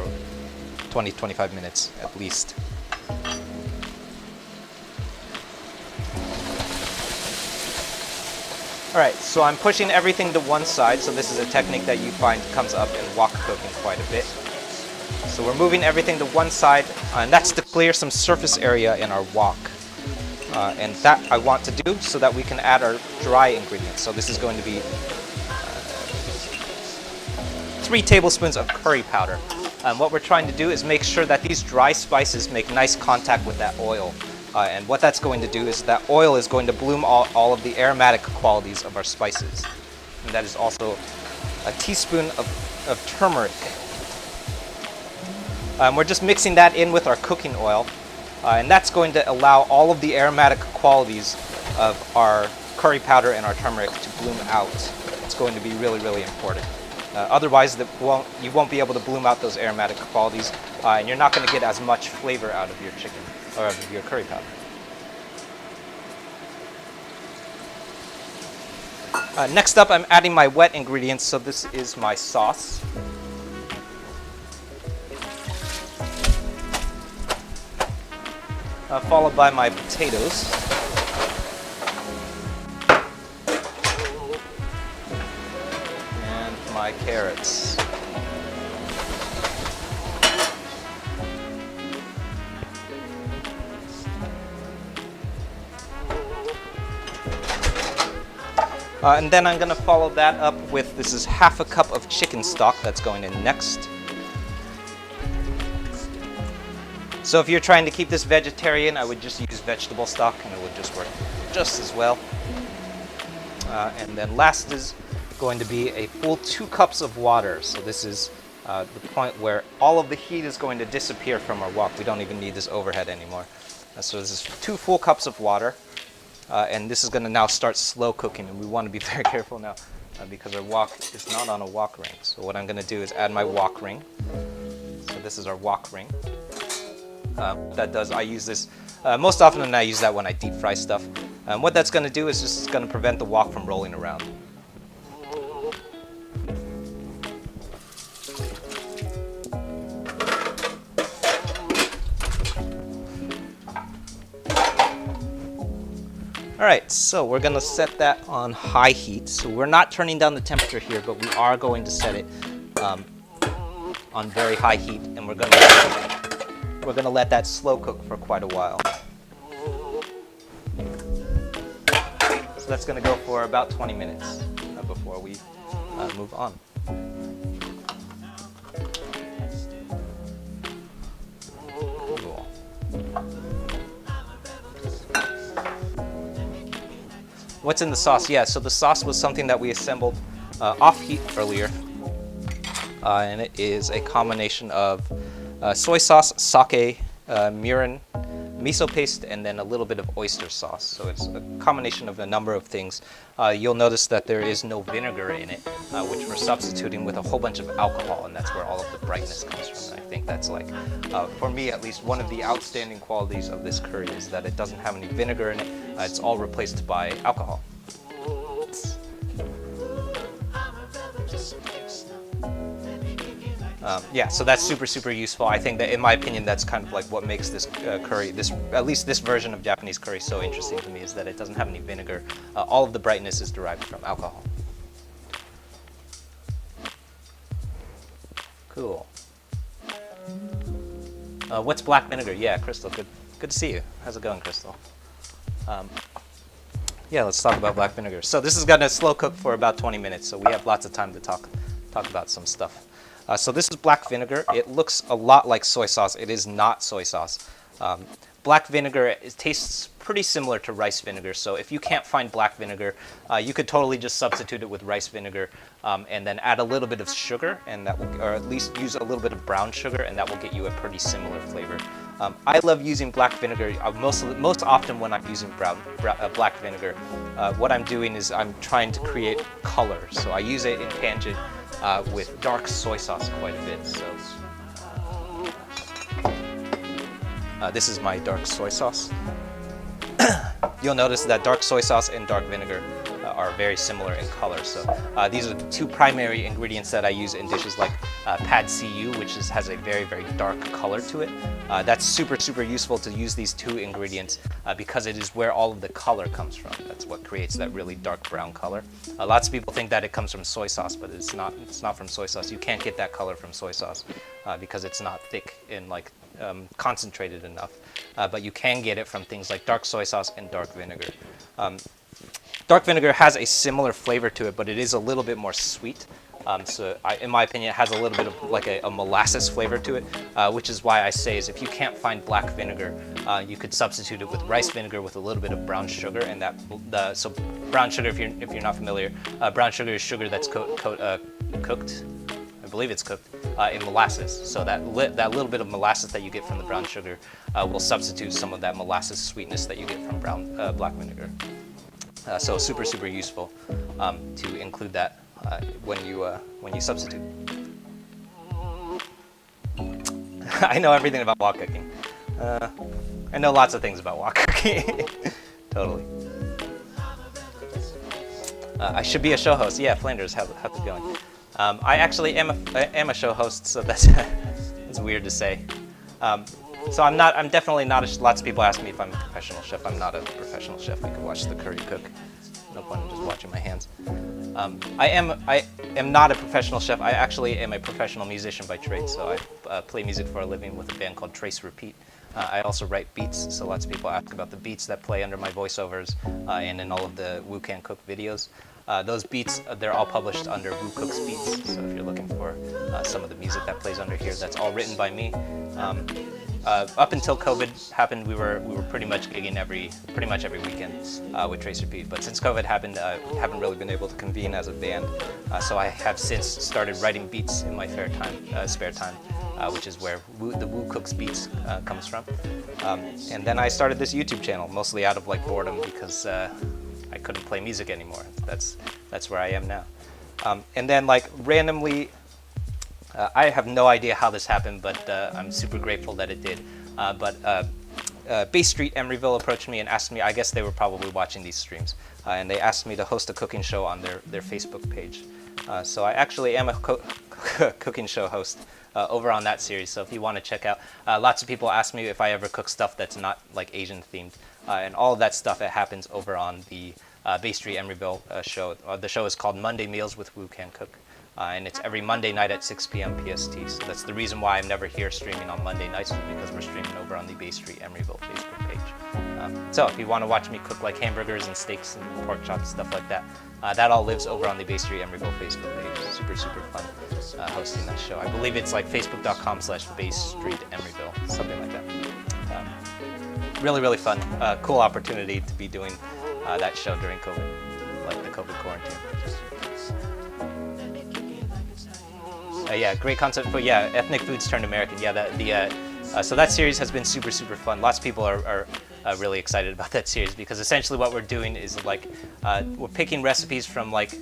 Speaker 1: 20-25 minutes at least. All right, so I'm pushing everything to one side. So this is a technique that you find comes up in wok cooking quite a bit. So we're moving everything to one side, and that's to clear some surface area in our wok. And that I want to do so that we can add our dry ingredients. So this is going to be 3 tablespoons of curry powder. And what we're trying to do is make sure that these dry spices make nice contact with that oil. And what that's going to do is that oil is going to bloom all of the aromatic qualities of our spices. And that is also a teaspoon of turmeric. We're just mixing that in with our cooking oil. And that's going to allow all of the aromatic qualities of our curry powder and our turmeric to bloom out. It's going to be really, really important. Otherwise, you won't be able to bloom out those aromatic qualities, and you're not going to get as much flavor out of your chicken or out of your curry powder. Next up, I'm adding my wet ingredients. So this is my sauce. Followed by my potatoes. And my carrots. And then I'm going to follow that up with, this is half a cup of chicken stock that's going in next. So if you're trying to keep this vegetarian, I would just use vegetable stock and it would just work just as well. And then last is going to be a full 2 cups of water. So this is the point where all of the heat is going to disappear from our wok. We don't even need this overhead anymore. So this is 2 full cups of water. And this is going to now start slow cooking, and we want to be very careful now because our wok is not on a wok ring. So what I'm going to do is add my wok ring. So this is our wok ring. I use this most often, and I use that when I deep fry stuff. What that's going to do is just going to prevent the wok from rolling around. All right, so we're gonna set that on high heat. So we're not turning down the temperature here, but we are going to set it on very high heat, and we're gonna let that slow cook for quite a while. So that's gonna go for about 20 minutes before we move on. Cool. What's in the sauce? Yeah, so the sauce was something that we assembled off heat earlier. And it is a combination of soy sauce, sake, mirin, miso paste, and then a little bit of oyster sauce. So it's a combination of a number of things. You'll notice that there is no vinegar in it, which we're substituting with a whole bunch of alcohol, and that's where all of the brightness comes from. And I think that's like, for me at least, one of the outstanding qualities of this curry is that it doesn't have any vinegar in it. It's all replaced by alcohol. Yeah, so that's super, super useful. I think that, in my opinion, that's kind of like what makes this curry, at least this version of Japanese curry, so interesting to me, is that it doesn't have any vinegar. All of the brightness is derived from alcohol. Cool. What's black vinegar? Yeah, Crystal, good to see you. How's it going, Crystal? Yeah, let's talk about black vinegar. So this is gonna slow cook for about 20 minutes, so we have lots of time to talk about some stuff. So this is black vinegar. It looks a lot like soy sauce. It is not soy sauce. Black vinegar, it tastes pretty similar to rice vinegar. So if you can't find black vinegar, you could totally just substitute it with rice vinegar, and then add a little bit of sugar, and that will, or at least use a little bit of brown sugar, and that will get you a pretty similar flavor. I love using black vinegar. Most often when I'm using black vinegar, what I'm doing is I'm trying to create color. So I use it in tangent with dark soy sauce quite a bit. So this is my dark soy sauce. You'll notice that dark soy sauce and dark vinegar are very similar in color. So these are the two primary ingredients that I use in dishes like pad see ew, which has a very, very dark color to it. That's super, super useful to use these two ingredients because it is where all of the color comes from. That's what creates that really dark brown color. Lots of people think that it comes from soy sauce, but it's not. It's not from soy sauce. You can't get that color from soy sauce because it's not thick and like concentrated enough. But you can get it from things like dark soy sauce and dark vinegar. Dark vinegar has a similar flavor to it, but it is a little bit more sweet. In my opinion, it has a little bit of like a molasses flavor to it, which is why I say is if you can't find black vinegar, you could substitute it with rice vinegar with a little bit of brown sugar, and so brown sugar, if you're not familiar, brown sugar is sugar that's cooked. I believe it's cooked in molasses. So that little bit of molasses that you get from the brown sugar will substitute some of that molasses sweetness that you get from black vinegar. So super, super useful to include that when you substitute. I know everything about wok cooking. I know lots of things about wok cooking. Totally. I should be a show host. Yeah, Flanders, how's it going? I actually am a show host, so that's it's weird to say. So I'm definitely not. Lots of people ask me if I'm a professional chef. I'm not a professional chef. You can watch the curry cook. No point in just watching my hands. I am not a professional chef. I actually am a professional musician by trade. So I play music for a living with a band called Trace Repeat. I also write beats. So lots of people ask about the beats that play under my voiceovers and in all of the Wu Can Cook videos. Those beats, they're all published under Wu Cook's Beats. So if you're looking for some of the music that plays under here, that's all written by me. Up until COVID happened, we were pretty much gigging pretty much every weekend with Trace Repeat. But since COVID happened, we haven't really been able to convene as a band. So I have since started writing beats in my spare time, which is where the Wu Cook's Beats comes from. And then I started this YouTube channel, mostly out of like boredom because I couldn't play music anymore. That's where I am now. And then like randomly, I have no idea how this happened, but I'm super grateful that it did. Bay Street Emeryville approached me and asked me, I guess they were probably watching these streams, and they asked me to host a cooking show on their Facebook page. So I actually am a cooking show host over on that series, so if you want to check out, lots of people ask me if I ever cook stuff that's not like Asian themed, and all of that stuff, it happens over on the Bay Street Emeryville show. The show is called Monday Meals with Wu Can Cook. And it's every Monday night at 6 p.m. PST. So that's the reason why I'm never here streaming on Monday nights, is because we're streaming over on the Bay Street Emeryville Facebook page. So if you want to watch me cook like hamburgers and steaks and pork chops, stuff like that, that all lives over on the Bay Street Emeryville Facebook page. Super, super fun hosting that show. I believe it's like facebook.com/Bay Street Emeryville, something like that. Really, really fun. Cool opportunity to be doing that show during COVID, like the COVID quarantine. Yeah, great concept. But yeah, ethnic foods turned American. Yeah, so that series has been super, super fun. Lots of people are really excited about that series because essentially what we're doing is like we're picking recipes from like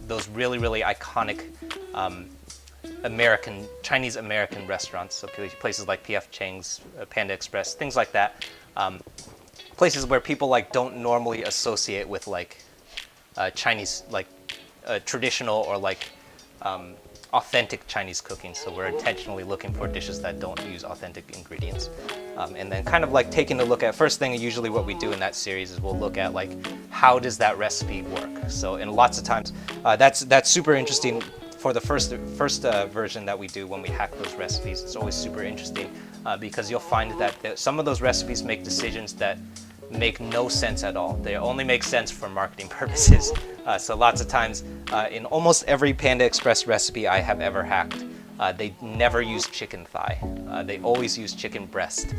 Speaker 1: those really, really iconic Chinese American restaurants. So places like P.F. Chang's, Panda Express, things like that. Places where people like don't normally associate with like Chinese, like traditional or like authentic Chinese cooking. So we're intentionally looking for dishes that don't use authentic ingredients. And then kind of like taking a look at, first thing usually what we do in that series is we'll look at like how does that recipe work. So and lots of times that's super interesting. For the first version that we do when we hack those recipes, it's always super interesting because you'll find that some of those recipes make decisions that make no sense at all. They only make sense for marketing purposes. So lots of times in almost every Panda Express recipe I have ever hacked, they never use chicken thigh. They always use chicken breast.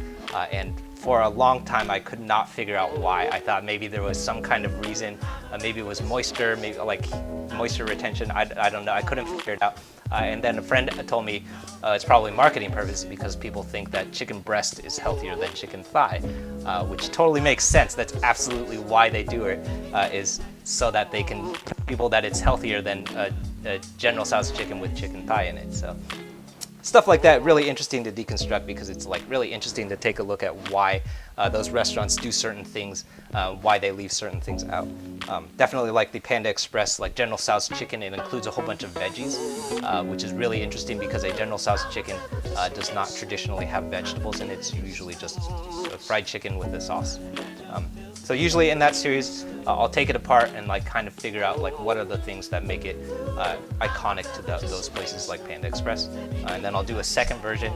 Speaker 1: And for a long time, I could not figure out why. I thought maybe there was some kind of reason. Maybe it was moisture, maybe like moisture retention. I don't know. I couldn't figure it out. And then a friend told me it's probably marketing purposes because people think that chicken breast is healthier than chicken thigh, which totally makes sense. That's absolutely why they do it, is so that they can tell people that it's healthier than a General Tso's chicken with chicken thigh in it. So stuff like that, really interesting to deconstruct because it's like really interesting to take a look at why those restaurants do certain things, why they leave certain things out. Definitely like the Panda Express, like General Tso's chicken, it includes a whole bunch of veggies, which is really interesting because a General Tso's chicken does not traditionally have vegetables in it. It's usually just a fried chicken with the sauce. So usually in that series, I'll take it apart and like kind of figure out like what are the things that make it iconic to those places like Panda Express. And then I'll do a second version,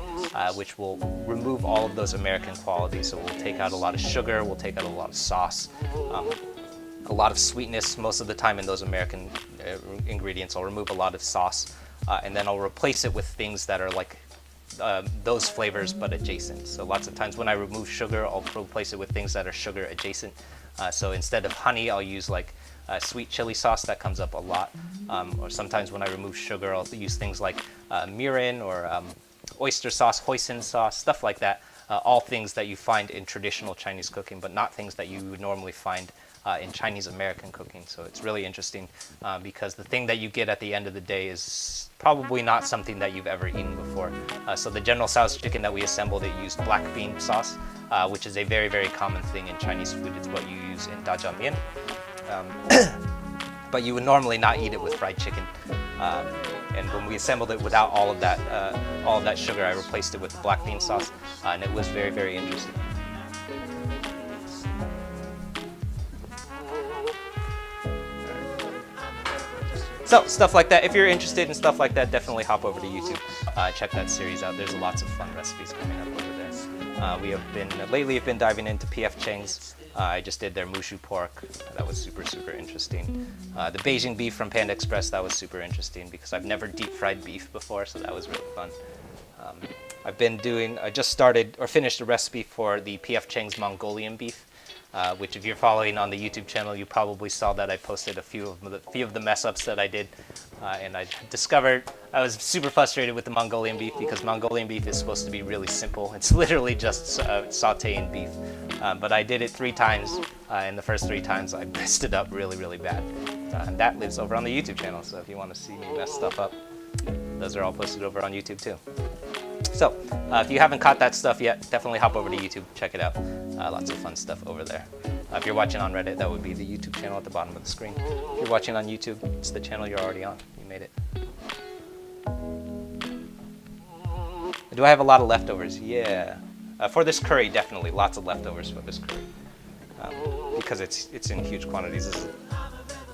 Speaker 1: which will remove all of those American qualities. So we'll take out a lot of sugar, we'll take out a lot of sauce, a lot of sweetness. Most of the time in those American ingredients, I'll remove a lot of sauce, and then I'll replace it with things that are like those flavors but adjacent. So lots of times when I remove sugar, I'll replace it with things that are sugar adjacent. So instead of honey, I'll use like sweet chili sauce. That comes up a lot. Or sometimes when I remove sugar, I'll use things like mirin or oyster sauce, hoisin sauce, stuff like that. All things that you find in traditional Chinese cooking, but not things that you would normally find in Chinese American cooking. So it's really interesting because the thing that you get at the end of the day is probably not something that you've ever eaten before. So the General Tso's chicken that we assembled, it used black bean sauce, which is a very, very common thing in Chinese food. It's what you use in dajiamian. But you would normally not eat it with fried chicken. And when we assembled it without all of that sugar, I replaced it with black bean sauce, and it was very, very interesting. So stuff like that. If you're interested in stuff like that, definitely hop over to YouTube. Check that series out. There's lots of fun recipes coming up over there. We have lately been diving into P.F. Chang's. I just did their mushu pork. That was super, super interesting. The Beijing beef from Panda Express, that was super interesting because I've never deep fried beef before, so that was really fun. I just started or finished a recipe for the P.F. Chang's Mongolian beef, which if you're following on the YouTube channel, you probably saw that I posted a few of the mess ups that I did. And I discovered I was super frustrated with the Mongolian beef because Mongolian beef is supposed to be really simple. It's literally just sauteing beef. But I did it 3 times, and the first 3 times I messed it up really, really bad. And that lives over on the YouTube channel, so if you want to see me mess stuff up, those are all posted over on YouTube too. So if you haven't caught that stuff yet, definitely hop over to YouTube, check it out. Lots of fun stuff over there. If you're watching on Reddit, that would be the YouTube channel at the bottom of the screen. If you're watching on YouTube, it's the channel you're already on. You made it. Do I have a lot of leftovers? Yeah. For this curry, definitely lots of leftovers for this curry. Because it's in huge quantities.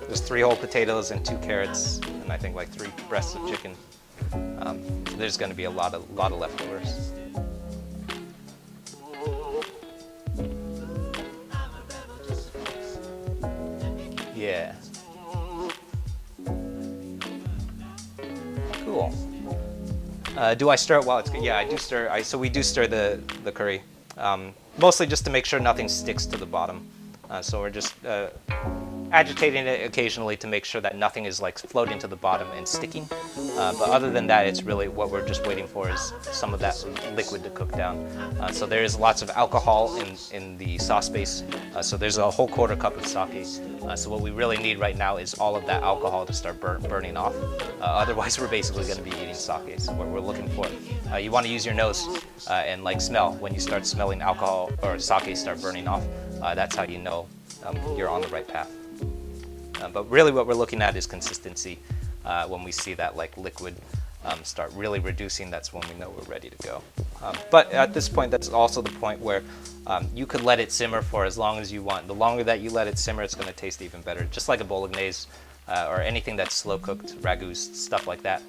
Speaker 1: There's 3 whole potatoes and 2 carrots, and I think like 3 breasts of chicken. There's going to be a lot of leftovers. Yeah. Cool. Do I stir it while it's good? Yeah, I do stir. So we do stir the curry, mostly just to make sure nothing sticks to the bottom. So we're just agitating it occasionally to make sure that nothing is like floating to the bottom and sticking. But other than that, it's really what we're just waiting for is some of that liquid to cook down. So there is lots of alcohol in the sauce base. So there's a whole 1/4 cup of sake. So what we really need right now is all of that alcohol to start burning off. Otherwise, we're basically going to be eating sake. So what we're looking for, you want to use your nose and like smell when you start smelling alcohol or sake start burning off. That's how you know you're on the right path. But really what we're looking at is consistency. When we see that like liquid start really reducing, that's when we know we're ready to go. But at this point, that's also the point where you could let it simmer for as long as you want. The longer that you let it simmer, it's going to taste even better. Just like a bolognese or anything that's slow cooked, ragus, stuff like that.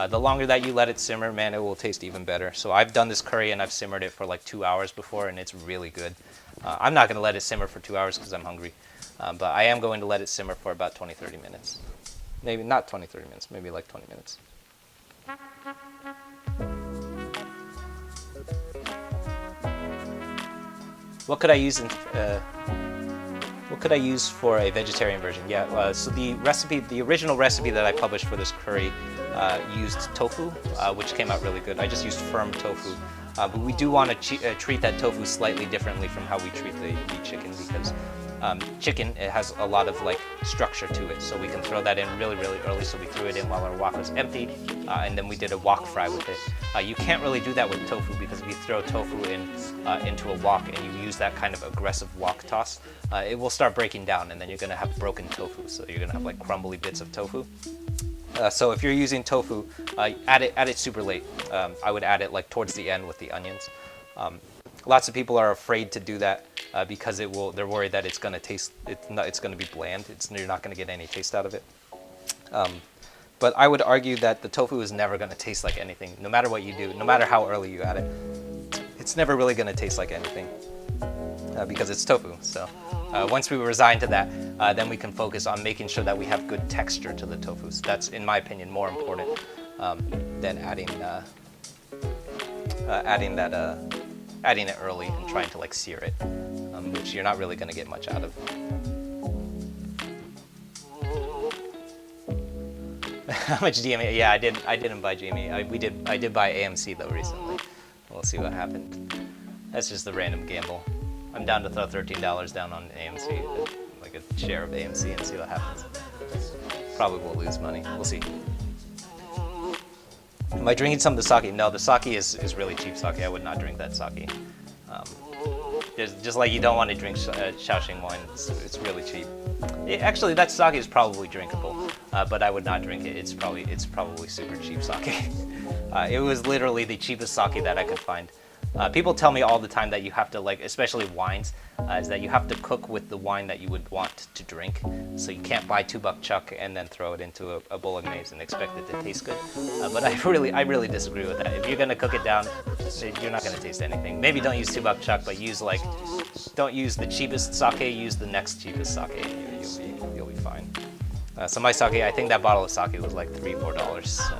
Speaker 1: The longer that you let it simmer, man, it will taste even better. So I've done this curry and I've simmered it for like 2 hours before, and it's really good. I'm not going to let it simmer for 2 hours because I'm hungry. But I am going to let it simmer for about 20-30 minutes. Maybe not 20-30 minutes, maybe like 20 minutes. What could I use in what could I use for a vegetarian version? Yeah, so the recipe, the original recipe that I published for this curry used tofu, which came out really good. I just used firm tofu. But we do want to treat that tofu slightly differently from how we treat the chicken, because chicken, it has a lot of like structure to it, so we can throw that in really early. So we threw it in while our wok was empty, and then we did a wok fry with it. You can't really do that with tofu, because if you throw tofu into a wok and you use that kind of aggressive wok toss, it will start breaking down, and then you're going to have broken tofu, so you're going to have like crumbly bits of tofu. So if you're using tofu, add it super late. I would add it like towards the end with the onions. Lots of people are afraid to do that because they're worried that it's going to taste, it's going to be bland. You're not going to get any taste out of it. But I would argue that the tofu is never going to taste like anything, no matter what you do, no matter how early you add it. It's never really going to taste like anything because it's tofu. So once we resign to that, then we can focus on making sure that we have good texture to the tofu. So that's, in my opinion, more important than adding it early and trying to like sear it, which you're not really going to get much out of. How much DME? Yeah, I didn't buy GME. I did buy AMC though recently. We'll see what happened. That's just a random gamble. I'm down to throw $13 down on AMC, like a share of AMC, and see what happens. Probably will lose money. We'll see. Am I drinking some of the sake? No, the sake is really cheap sake. I would not drink that sake. Just like you don't want to drink Shaoxing wine, it's really cheap. Actually, that sake is probably drinkable, but I would not drink it. It's probably super cheap sake. It was literally the cheapest sake that I could find. People tell me all the time that you have to, like, especially wines, is that you have to cook with the wine that you would want to drink. So you can't buy $2 chuck and then throw it into a bolognese and expect it to taste good. But I really disagree with that. If you're gonna cook it down, you're not gonna taste anything. Maybe don't use $2 chuck, but don't use the cheapest sake. Use the next cheapest sake. You'll be fine. So my sake, I think that bottle of sake was like $3-4. So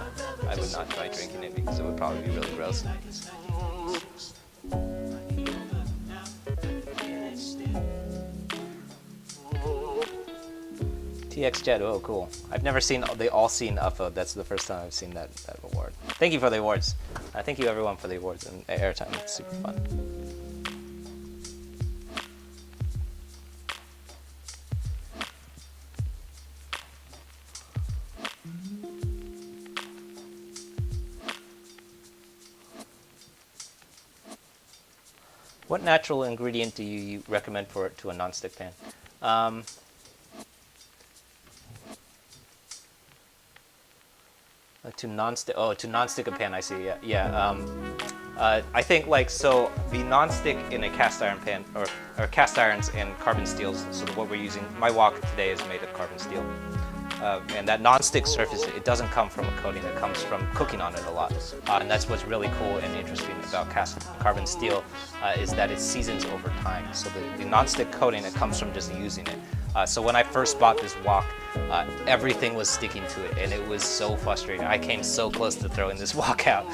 Speaker 1: I would not try drinking it because it would probably be really gross. TX Jet, oh cool. I've never seen the all-seen UFO. That's the first time I've seen that award. Thank you for the awards. Thank you everyone for the awards and airtime. It's super fun. What natural ingredient do you recommend to a nonstick pan? To nonstick a pan. I see. Yeah. I think like so the nonstick in a cast iron pan or cast irons and carbon steels. So what we're using, my wok today is made of carbon steel. And that non-stick surface, it doesn't come from a coating, it comes from cooking on it a lot. And that's what's really cool and interesting about cast carbon steel is that it seasons over time. So the non-stick coating, it comes from just using it. So when I first bought this wok, everything was sticking to it, and it was so frustrating. I came so close to throwing this wok out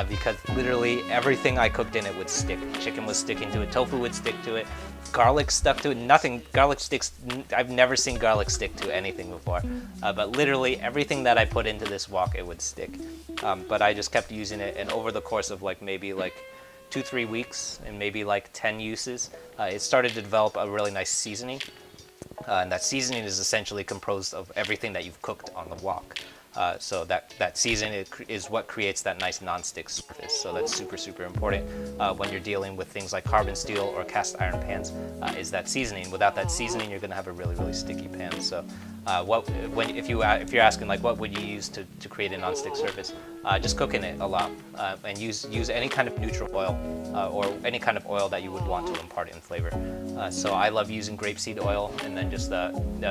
Speaker 1: because literally everything I cooked in it would stick. Chicken was sticking to it, tofu would stick to it, garlic stuck to it, nothing, garlic sticks, I've never seen garlic stick to anything before. But literally everything that I put into this wok, it would stick. But I just kept using it, and over the course of maybe 2-3 weeks and maybe 10 uses, it started to develop a really nice seasoning. And that seasoning is essentially composed of everything that you've cooked on the wok. So that seasoning is what creates that nice non-stick surface. So that's super, super important when you're dealing with things like carbon steel or cast iron pans, is that seasoning. Without that seasoning, you're going to have a really, really sticky pan. So if you're asking what would you use to create a non-stick surface, just cook in it a lot and use any kind of neutral oil or any kind of oil that you would want to impart in flavor. So I love using grapeseed oil, and then just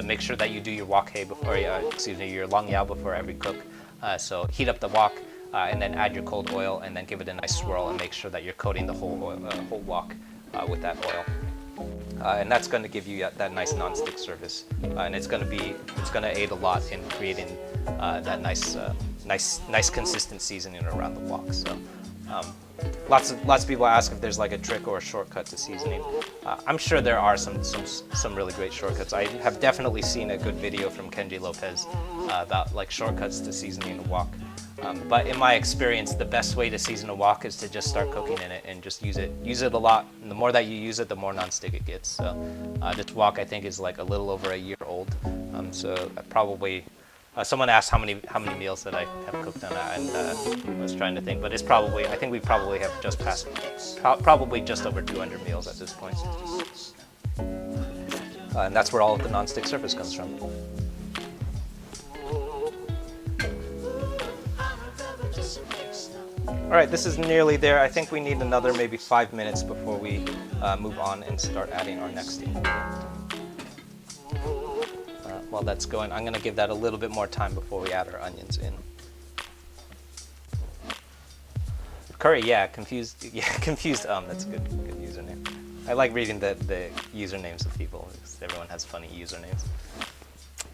Speaker 1: make sure that you do your wok hei before, your long yao before every cook. So heat up the wok and then add your cold oil and then give it a nice swirl and make sure that you're coating the whole wok with that oil. And that's going to give you that nice non-stick surface, and it's going to aid a lot in creating that nice consistent seasoning around the wok. So lots of people ask if there's like a trick or a shortcut to seasoning. I'm sure there are some really great shortcuts. I have definitely seen a good video from Kenji Lopez about like shortcuts to seasoning a wok. But in my experience, the best way to season a wok is to just start cooking in it and just use it a lot. And the more that you use it, the more nonstick it gets. So this wok I think is like a little over a year old. So I probably someone asked how many meals that I have cooked on that, and I was trying to think, but I think we probably have just passed probably just over 200 meals at this point. And that's where all of the nonstick surface comes from. All right, this is nearly there. I think we need another maybe 5 minutes before we move on and start adding our next ingredient. While that's going, I'm going to give that a little bit more time before we add our onions in. Curry, yeah, confused. That's a good username. I like reading the usernames of people because everyone has funny usernames.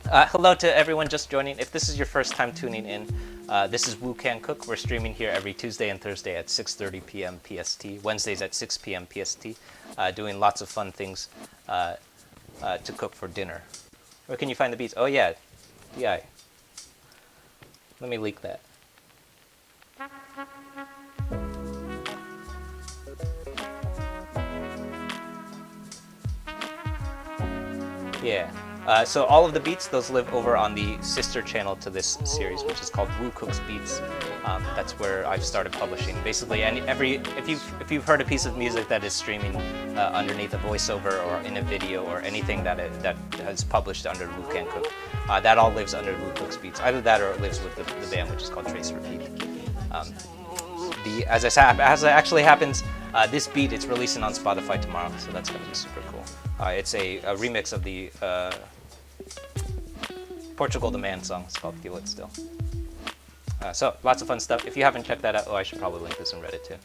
Speaker 1: Hello to everyone just joining. If this is your first time tuning in, this is Woo Can Cook. We're streaming here every Tuesday and Thursday at 6:30 p.m. PST, Wednesdays at 6 p.m. PST, doing lots of fun things to cook for dinner. Where can you find the beats? Oh yeah, yeah. Let me leak that. Yeah. So all of the beats, those live over on the sister channel to this series, which is called Woo Cooks Beats. That's where I've started publishing. Basically, if you've heard a piece of music that is streaming underneath a voiceover or in a video or anything that is published under Woo Can Cook, that all lives under Woo Cooks Beats. Either that or it lives with the band, which is called Trace Repeat. As it actually happens, this beat, it's releasing on Spotify tomorrow, so that's going to be super cool. It's a remix of the Portugal the Man song. It's called Feel It Still. So lots of fun stuff. If you haven't checked that out, I should probably link this on Reddit too.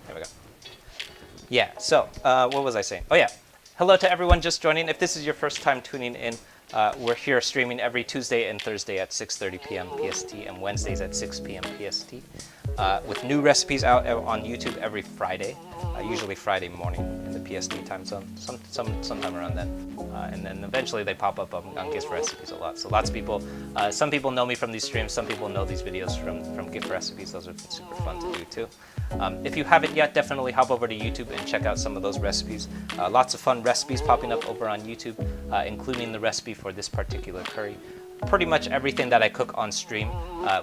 Speaker 1: There we go. Yeah, so what was I saying? Oh yeah, hello to everyone just joining. If this is your first time tuning in, we're here streaming every Tuesday and Thursday at 6:30 p.m. PST and Wednesdays at 6 p.m. PST. With new recipes out on YouTube every Friday, usually Friday morning in the PST time zone, sometime around then. And then eventually they pop up on gift recipes a lot. So lots of people, some people know me from these streams, some people know these videos from gift recipes. Those are super fun to do too. If you haven't yet, definitely hop over to YouTube and check out some of those recipes. Lots of fun recipes popping up over on YouTube, including the recipe for this particular curry. Pretty much everything that I cook on stream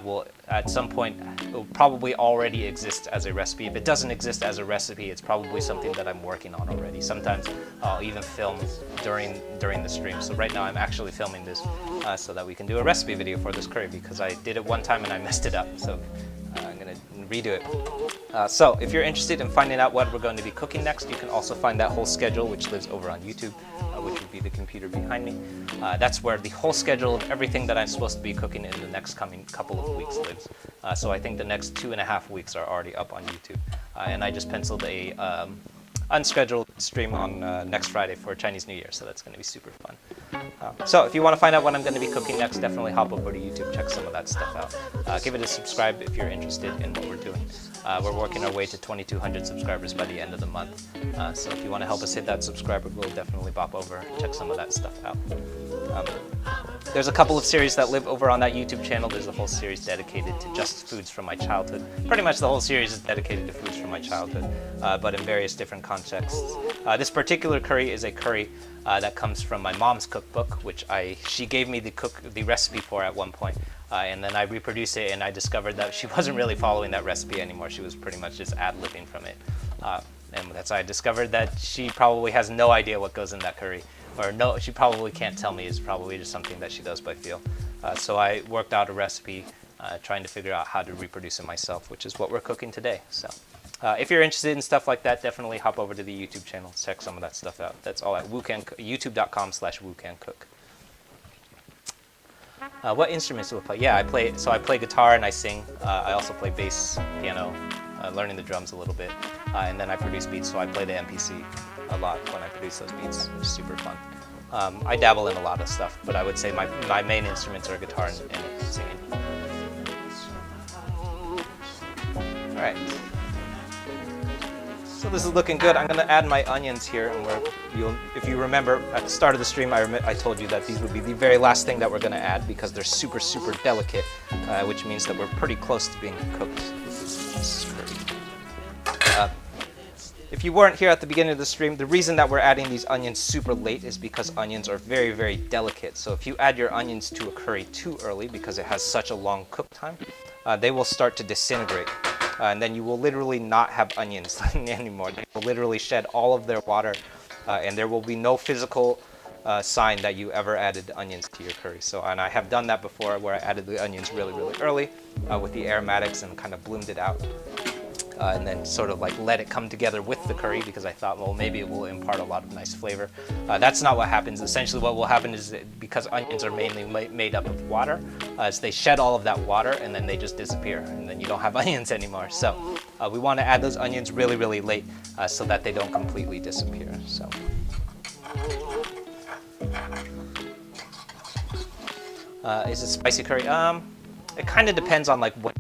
Speaker 1: will at some point will probably already exist as a recipe. If it doesn't exist as a recipe, it's probably something that I'm working on already. Sometimes I'll even film during the stream. So right now I'm actually filming this so that we can do a recipe video for this curry because I did it one time and I messed it up. So I'm gonna redo it. So if you're interested in finding out what we're going to be cooking next, you can also find that whole schedule, which lives over on YouTube, which would be the computer behind me. That's where the whole schedule of everything that I'm supposed to be cooking in the next coming couple of weeks lives. So I think the next 2.5 weeks are already up on YouTube. And I just penciled a unscheduled stream on next Friday for Chinese New Year, so that's going to be super fun. So if you want to find out what I'm going to be cooking next, definitely hop over to YouTube, check some of that stuff out. Give it a subscribe if you're interested in what we're doing. We're working our way to 2,200 subscribers by the end of the month. So if you want to help us hit that subscriber goal, definitely pop over and check some of that stuff out. There's a couple of series that live over on that YouTube channel. There's a whole series dedicated to just foods from my childhood. Pretty much the whole series is dedicated to foods from my childhood, but in various different contexts. This particular curry is a curry that comes from my mom's cookbook, which she gave me the recipe for at one point. And then I reproduced it, and I discovered that she wasn't really following that recipe anymore. She was pretty much just ad-libbing from it. And that's how I discovered that she probably has no idea what goes in that curry. Or no, she probably can't tell me. It's probably just something that she does by feel. So I worked out a recipe trying to figure out how to reproduce it myself, which is what we're cooking today. So if you're interested in stuff like that, definitely hop over to the YouTube channel, check some of that stuff out. That's all at youtube.com/woocancook. What instruments do I play? Yeah, I play guitar and I sing. I also play bass, piano, learning the drums a little bit. And then I produce beats, so I play the MPC a lot when I produce those beats, which is super fun. I dabble in a lot of stuff, but I would say my main instruments are guitar and singing. All right. So this is looking good. I'm going to add my onions here, and if you remember at the start of the stream, I told you that these would be the very last thing that we're going to add because they're super, super delicate, which means that we're pretty close to being cooked. This is curry. If you weren't here at the beginning of the stream, the reason that we're adding these onions super late is because onions are very, very delicate. So if you add your onions to a curry too early because it has such a long cook time, they will start to disintegrate. And then you will literally not have onions anymore. They will literally shed all of their water, and there will be no physical sign that you ever added onions to your curry. And I have done that before, where I added the onions really, really early with the aromatics and kind of bloomed it out. And then sort of like let it come together with the curry because I thought, well, maybe it will impart a lot of nice flavor. That's not what happens. Essentially what will happen is that because onions are mainly made up of water, is they shed all of that water and then they just disappear and then you don't have onions anymore. So we want to add those onions really, really late so that they don't completely disappear. So. Is it spicy curry? It kind of depends on like what.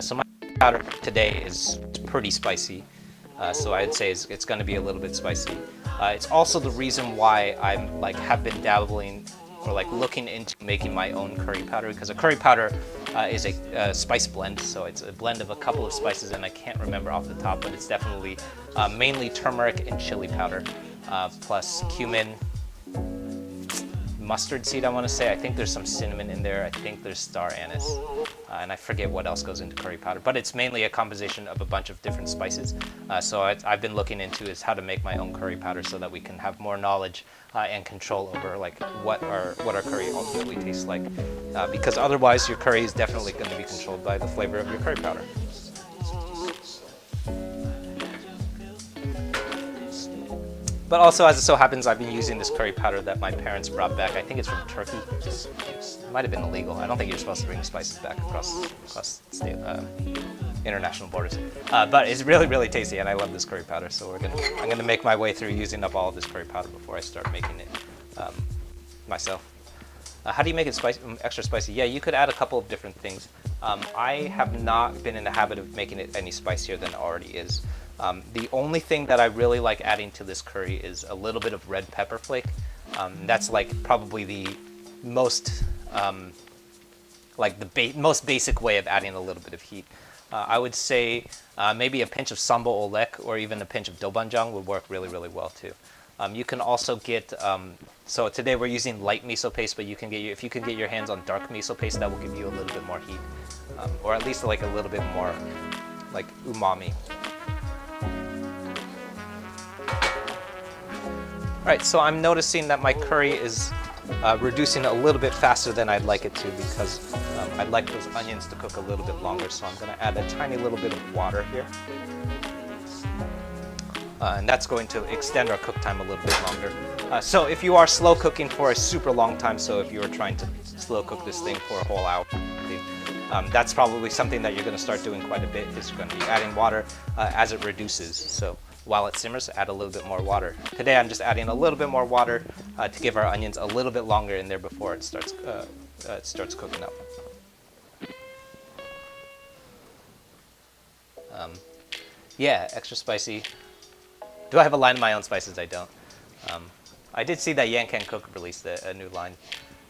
Speaker 1: So my powder today is pretty spicy, so I'd say it's going to be a little bit spicy. It's also the reason why I'm have been dabbling or looking into making my own curry powder, because a curry powder is a spice blend, so it's a blend of a couple of spices, and I can't remember off the top, but it's definitely mainly turmeric and chili powder, plus cumin, mustard seed, I want to say. I think there's some cinnamon in there. I think there's star anise, and I forget what else goes into curry powder. But it's mainly a composition of a bunch of different spices. So I've been looking into is how to make my own curry powder so that we can have more knowledge and control over what our curry ultimately tastes like. Because otherwise, your curry is definitely going to be controlled by the flavor of your curry powder. But also, as it so happens, I've been using this curry powder that my parents brought back. I think it's from Turkey. It might have been illegal. I don't think you're supposed to bring spices back across state, international borders. But it's really, really tasty, and I love this curry powder. So I'm gonna make my way through using up all of this curry powder before I start making it myself. How do you make it extra spicy? Yeah, you could add a couple of different things. I have not been in the habit of making it any spicier than it already is. The only thing that I really like adding to this curry is a little bit of red pepper flake. That's probably the most most basic way of adding a little bit of heat. I would say maybe a pinch of sambal olek or even a pinch of dobanjang would work really, really well too. You can also get, so today we're using light miso paste, but if you can get your hands on dark miso paste, that will give you a little bit more heat, or at least a little bit more umami. All right, so I'm noticing that my curry is reducing a little bit faster than I'd like it to because I'd like those onions to cook a little bit longer. So I'm going to add a tiny little bit of water here. And that's going to extend our cook time a little bit longer. So if you are slow cooking for a super long time, so if you are trying to slow cook this thing for a whole hour, that's probably something that you're going to start doing quite a bit, is you're going to be adding water as it reduces. So while it simmers, add a little bit more water. Today I'm just adding a little bit more water to give our onions a little bit longer in there before it starts cooking up. Yeah, extra spicy. Do I have a line of my own spices? I don't. I did see that Yan Can Cook released a new line.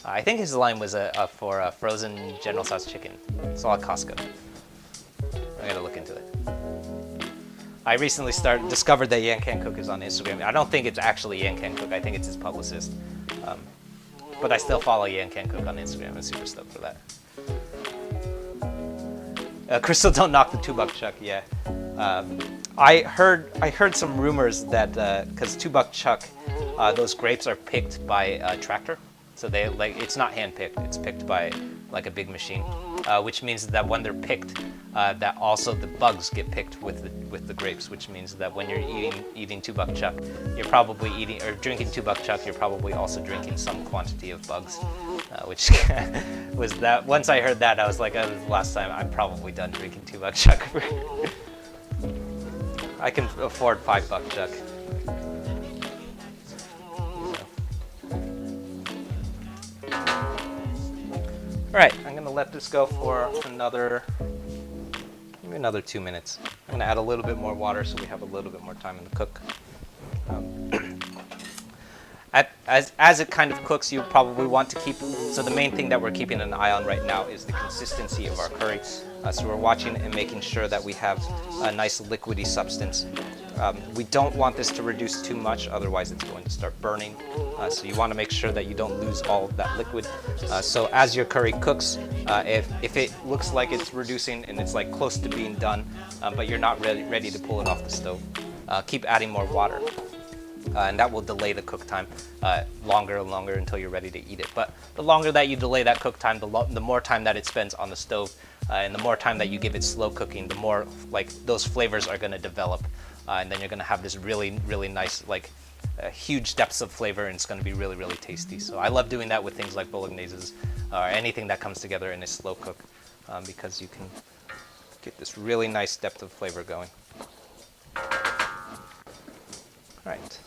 Speaker 1: I think his line was for frozen General Tso's chicken. It's all at Costco. I gotta look into it. I recently discovered that Yan Can Cook is on Instagram. I don't think it's actually Yan Can Cook. I think it's his publicist. But I still follow Yan Can Cook on Instagram. I'm super stoked for that. Crystal, don't knock the tubuk chuck. Yeah. I heard some rumors that because tubuk chuck, those grapes are picked by a tractor. So it's not hand picked. It's picked by a big machine, which means that when they're picked, that also the bugs get picked with the grapes, which means that when you're eating tubuk chuck, you're probably drinking tubuk chuck, you're probably also drinking some quantity of bugs, which was that. Once I heard that, I was like, oh, this is the last time I'm probably done drinking tubuk chuck. I can afford $5 chuck. All right, I'm gonna let this go for maybe another 2 minutes. I'm gonna add a little bit more water so we have a little bit more time in the cook. As it kind of cooks, you probably want to keep, so the main thing that we're keeping an eye on right now is the consistency of our curry. So we're watching and making sure that we have a nice liquidy substance. We don't want this to reduce too much, otherwise it's going to start burning. So you want to make sure that you don't lose all of that liquid. So as your curry cooks, if it looks like it's reducing and it's like close to being done, but you're not ready to pull it off the stove, keep adding more water. And that will delay the cook time longer and longer until you're ready to eat it. But the longer that you delay that cook time, the more time that it spends on the stove, and the more time that you give it slow cooking, the more like those flavors are going to develop, and then you're going to have this really, really nice, like huge depths of flavor, and it's going to be really, really tasty. So I love doing that with things like bologneses or anything that comes together in a slow cook, because you can get this really nice depth of flavor going. All right.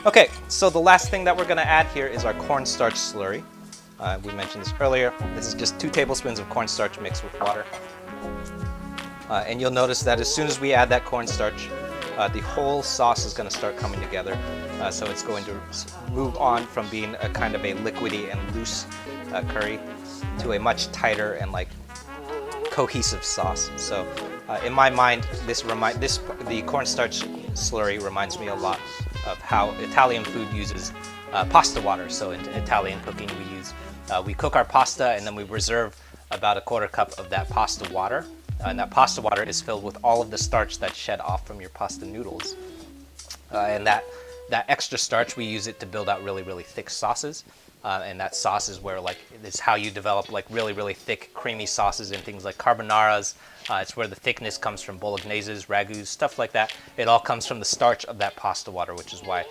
Speaker 1: Okay, so the last thing that we're going to add here is our cornstarch slurry. We mentioned this earlier. This is just 2 tablespoons of cornstarch mixed with water. And you'll notice that as soon as we add that cornstarch, the whole sauce is going to start coming together. So it's going to move on from being a kind of a liquidy and loose curry to a much tighter and like cohesive sauce. So in my mind, the cornstarch slurry reminds me a lot of how Italian food uses pasta water. So in Italian cooking, we cook our pasta and then we reserve about a quarter cup of that pasta water. And that pasta water is filled with all of the starch that's shed off from your pasta noodles. And that extra starch, we use it to build out really, really thick sauces. And that sauce is where it's how you develop like really, really thick, creamy sauces in things like carbonaras. It's where the thickness comes from bologneses, ragus, stuff like that. It all comes from the starch of that pasta water, which is why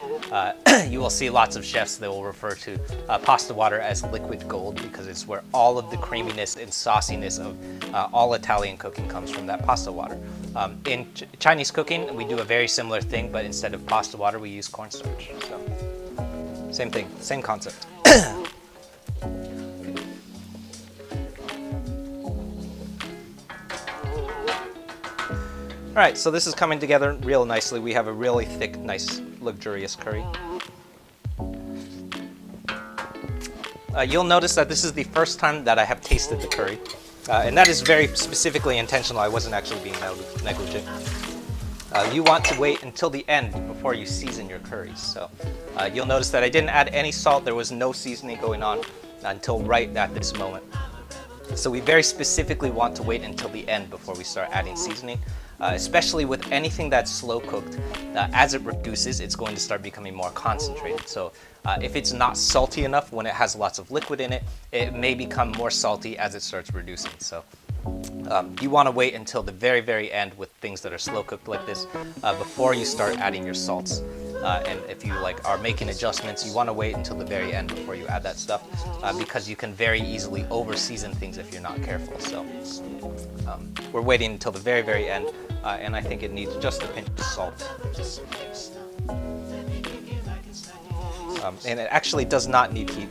Speaker 1: you will see lots of chefs that will refer to pasta water as liquid gold, because it's where all of the creaminess and sauciness of all Italian cooking comes from that pasta water. In Chinese cooking, we do a very similar thing, but instead of pasta water, we use cornstarch. So same thing, same concept. All right, so this is coming together real nicely. We have a really thick, nice, luxurious curry. You'll notice that this is the first time that I have tasted the curry, and that is very specifically intentional. I wasn't actually being negligent. You want to wait until the end before you season your curries. So you'll notice that I didn't add any salt. There was no seasoning going on until right at this moment. So we very specifically want to wait until the end before we start adding seasoning, especially with anything that's slow cooked. As it reduces, it's going to start becoming more concentrated. So if it's not salty enough when it has lots of liquid in it, it may become more salty as it starts reducing. So you want to wait until the very, very end with things that are slow cooked like this before you start adding your salts. And if you are making adjustments, you want to wait until the very end before you add that stuff, because you can very easily over season things if you're not careful. So we're waiting until the very, very end, and I think it needs just a pinch of salt. And it actually does not need heat.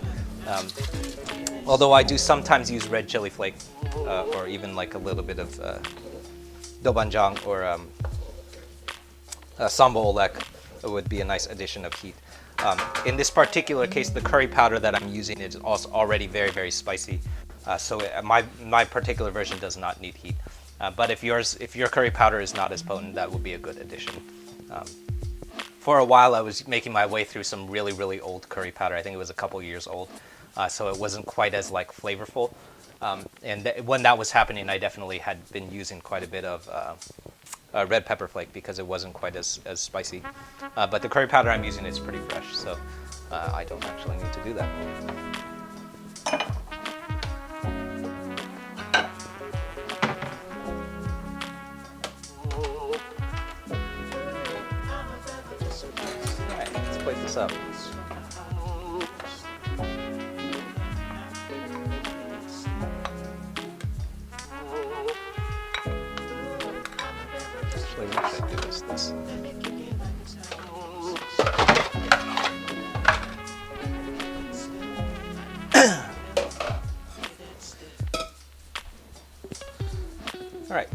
Speaker 1: Although I do sometimes use red chili flake, or even like a little bit of dobanjang or sambal olek would be a nice addition of heat. In this particular case, the curry powder that I'm using is also already very, very spicy. So my particular version does not need heat. But if your curry powder is not as potent, that would be a good addition. For a while, I was making my way through some really, really old curry powder. I think it was a couple years old. So it wasn't quite as flavorful. And when that was happening, I definitely had been using quite a bit of red pepper flake because it wasn't quite as spicy. But the curry powder I'm using is pretty fresh, so I don't actually need to do that. All right, let's plate this up. Actually, what should I do this?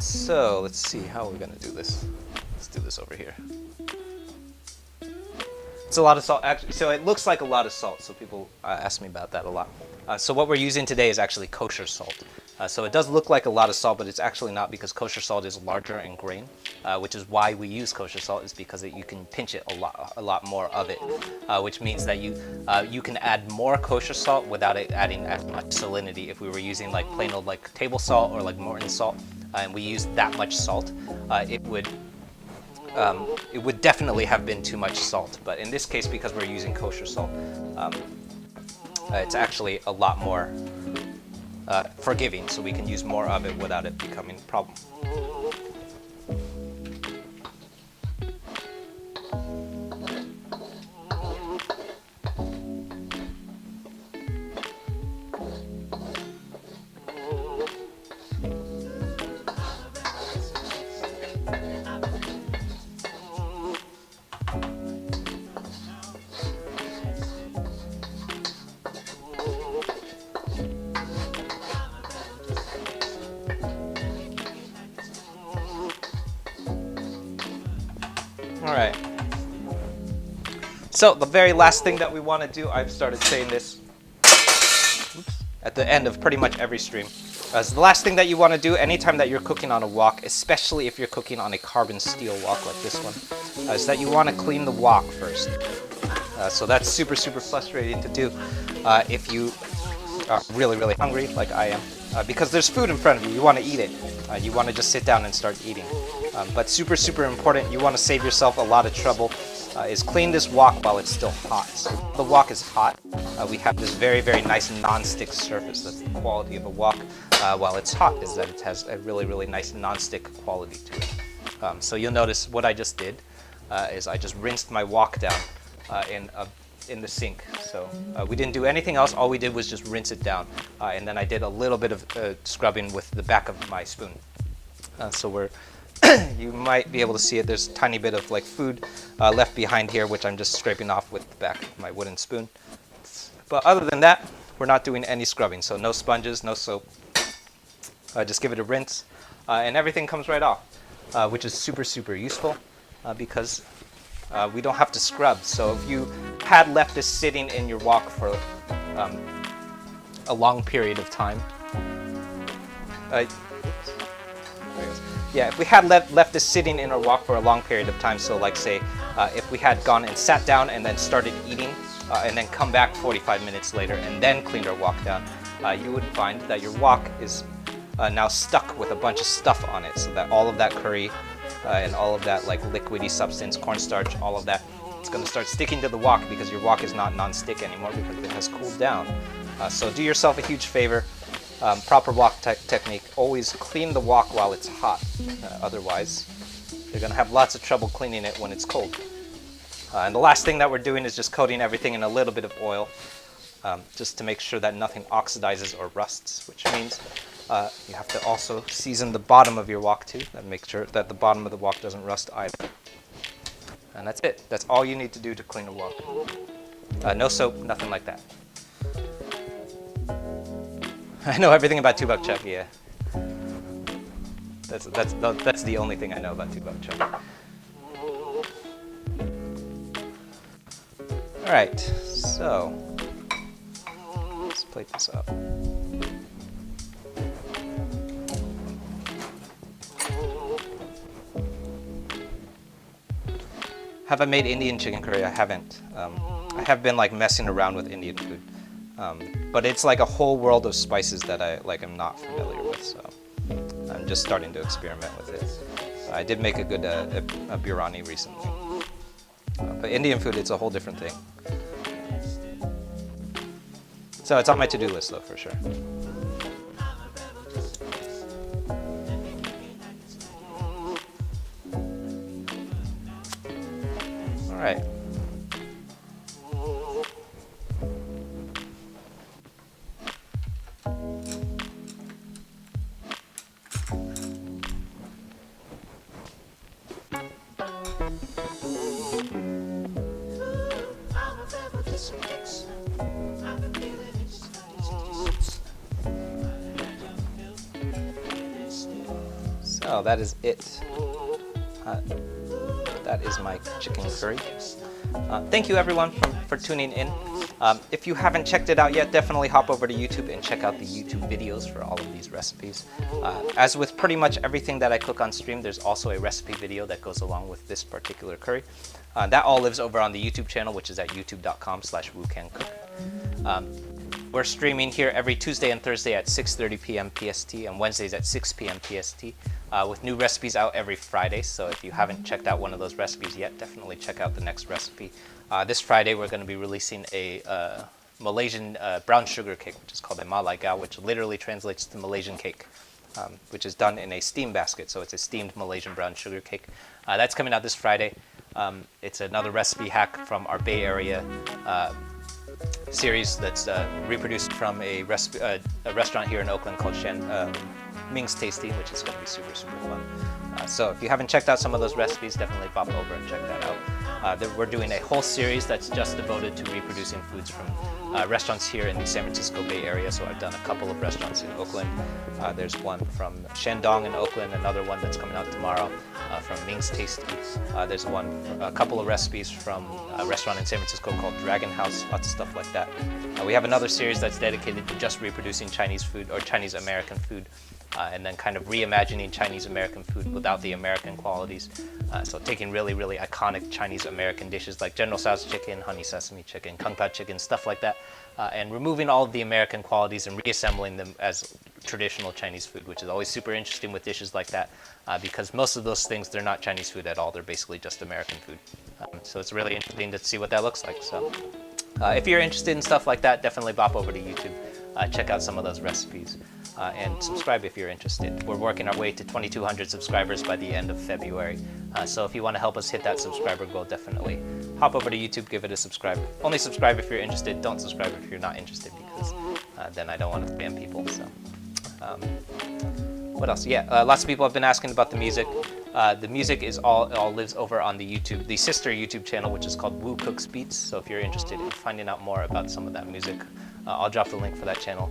Speaker 1: so let's see how we're gonna do this. Let's do this over here. It's a lot of salt, actually, so it looks like a lot of salt, so people ask me about that a lot. So what we're using today is actually kosher salt. So it does look like a lot of salt, but it's actually not, because kosher salt is larger in grain, which is why we use kosher salt, is because you can pinch it a lot more of it, which means that you can add more kosher salt without it adding as much salinity. If we were using like plain old like table salt or like Morton salt, and we used that much salt, it would definitely have been too much salt. But in this case, because we're using kosher salt, it's actually a lot more forgiving, so we can use more of it without it becoming a problem. All right. So the very last thing that we want to do, I've started saying this at the end of pretty much every stream. So the last thing that you want to do anytime that you're cooking on a wok, especially if you're cooking on a carbon steel wok like this one, is that you want to clean the wok first. So that's super frustrating to do if you are really hungry like I am, because there's food in front of you. You want to eat it. You want to just sit down and start eating. But super important, you want to save yourself a lot of trouble, is clean this wok while it's still hot. So the wok is hot. We have this very nice non-stick surface. That's the quality of a wok while it's hot, is that it has a really nice non-stick quality to it. So you'll notice what I just did is I just rinsed my wok down in the sink. So we didn't do anything else. All we did was just rinse it down, and then I did a little bit of scrubbing with the back of my spoon. So you might be able to see it. There's a tiny bit of like food left behind here, which I'm just scraping off with the back of my wooden spoon. But other than that, we're not doing any scrubbing. So no sponges, no soap. Just give it a rinse, and everything comes right off, which is super useful because we don't have to scrub. So if you had left this sitting in your wok for a long period of time, if we had left this sitting in our wok for a long period of time, so like say if we had gone and sat down and then started eating and then come back 45 minutes later and then cleaned our wok down, you would find that your wok is now stuck with a bunch of stuff on it, so that all of that curry and all of that like liquidy substance, cornstarch, all of that, it's going to start sticking to the wok because your wok is not non-stick anymore because it has cooled down. So do yourself a huge favor. Proper wok technique, always clean the wok while it's hot. Otherwise, you're going to have lots of trouble cleaning it when it's cold. And the last thing that we're doing is just coating everything in a little bit of oil, just to make sure that nothing oxidizes or rusts, which means you have to also season the bottom of your wok too, and make sure that the bottom of the wok doesn't rust either. And that's it. That's all you need to do to clean a wok. No soap, nothing like that. I know everything about 2-buck chuck, yeah. That's the only thing I know about 2-buck chuck. All right, so let's plate this up. Have I made Indian chicken curry? I haven't. I have been like messing around with Indian food. But it's like a whole world of spices that I'm not familiar with, so I'm just starting to experiment with it. I did make a good a biryani recently. But Indian food, it's a whole different thing. So it's on my to-do list though, for sure. All right. So no, that is it. That is my chicken curry. Thank you everyone for tuning in. If you haven't checked it out yet, definitely hop over to YouTube and check out the YouTube videos for all of these recipes. As with pretty much everything that I cook on stream, there's also a recipe video that goes along with this particular curry. That all lives over on the YouTube channel, which is at youtube.com/WooCanCook. We're streaming here every Tuesday and Thursday at 6:30 p.m. PST and Wednesdays at 6 p.m. PST with new recipes out every Friday. So if you haven't checked out one of those recipes yet, definitely check out the next recipe. This Friday, we're going to be releasing a Malaysian brown sugar cake, which is called a Gah-li Gai, which literally translates to Malaysian cake, which is done in a steam basket. So it's a steamed Malaysian brown sugar cake. That's coming out this Friday. It's another recipe hack from our Bay Area series that's reproduced from a restaurant here in Oakland called Ming's Tasty, which is going to be super, super fun. So if you haven't checked out some of those recipes, definitely pop over and check that out. We're doing a whole series that's just devoted to reproducing foods from restaurants here in the San Francisco Bay Area. So I've done a couple of restaurants in Oakland. There's one from Shandong in Oakland, another one that's coming out tomorrow from Ming's Tasty. There's a couple of recipes from a restaurant in San Francisco called Dragon House, lots of stuff like that. We have another series that's dedicated to just reproducing Chinese food or Chinese American food. And then kind of reimagining Chinese American food without the American qualities. So taking really, really iconic Chinese American dishes like General Tso's chicken, honey sesame chicken, kung pao chicken, stuff like that, and removing all of the American qualities and reassembling them as traditional Chinese food, which is always super interesting with dishes like that, because most of those things, they're not Chinese food at all. They're basically just American food. So it's really interesting to see what that looks like. So if you're interested in stuff like that, definitely bop over to YouTube. Check out some of those recipes. And subscribe if you're interested. We're working our way to 2,200 subscribers by the end of February. So if you want to help us hit that subscriber goal, definitely hop over to YouTube, give it a subscribe. Only subscribe if you're interested. Don't subscribe if you're not interested, because then I don't want to spam people. So what else? Yeah, lots of people have been asking about the music. The music is all lives over on the sister YouTube channel, which is called Woo Cooks Beats. So if you're interested in finding out more about some of that music, I'll drop the link for that channel.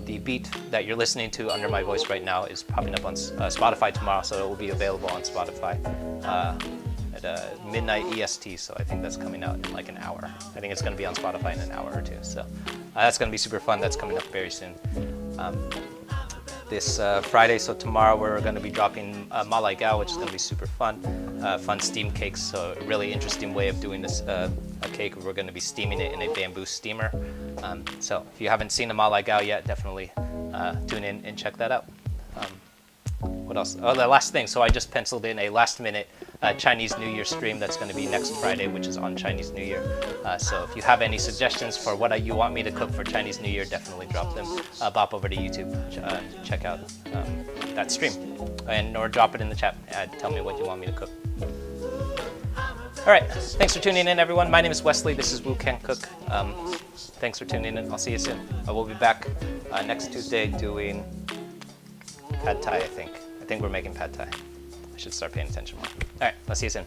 Speaker 1: The beat that you're listening to under my voice right now is popping up on Spotify tomorrow, so it will be available on Spotify at midnight EST. So I think that's coming out in like an hour. I think it's going to be on Spotify in an hour or two. So that's going to be super fun. That's coming up very soon. This Friday, so tomorrow, we're going to be dropping Gah-li Gai, which is going to be super fun. Fun steamed cakes, so a really interesting way of doing this a cake. We're going to be steaming it in a bamboo steamer. So if you haven't seen the Gah-li Gai yet, definitely tune in and check that out. What else? Oh, the last thing. So I just penciled in a last-minute Chinese New Year stream that's going to be next Friday, which is on Chinese New Year. So if you have any suggestions for what you want me to cook for Chinese New Year, definitely drop them. Bop over to YouTube, check out that stream, or drop it in the chat. Tell me what you want me to cook. All right, thanks for tuning in, everyone. My name is Wesley. This is WooCanCook. Thanks for tuning in. I'll see you soon. I will be back next Tuesday doing pad thai, I think. I think we're making pad thai. I should start paying attention more. All right, I'll see you soon.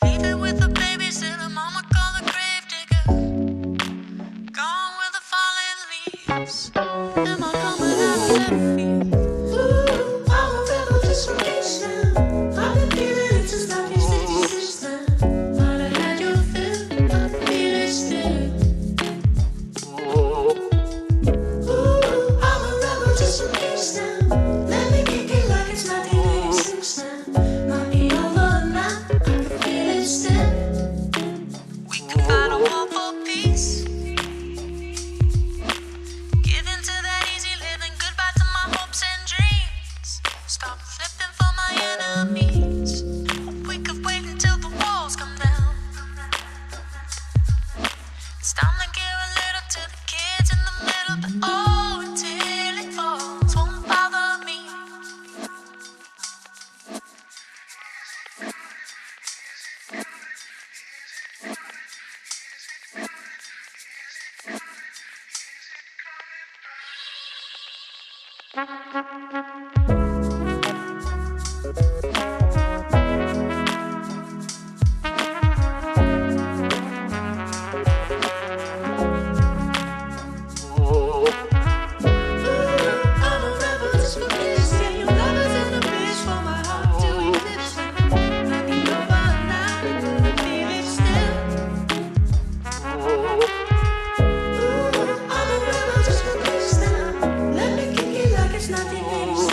Speaker 2: Leave it with the baby, said her mama called. close. Am I coming out of left field? Ooh, I'm a rebel just from H-Town. I've been feeling it since 1966 now. Might have had your fill, I feel it still. Ooh, I'm a rebel just from H-Town. Let me kick it like it's 1986 now. Might be over now, I can feel it still. We can fight a war for peace. Give in to that easy living, goodbye to my hopes and dreams. Stop flipping for my enemies. We could wait until the walls come down. It's time to give a little to the kids in the middle, but oh, until it falls, won't bother me. I'm a rebel just for this. Yeah, your love is in a bitch for my heart to eclipse. Might be over now, I feel it still. Ooh, I'm a rebel just for this now. Let me kick it like it's 1986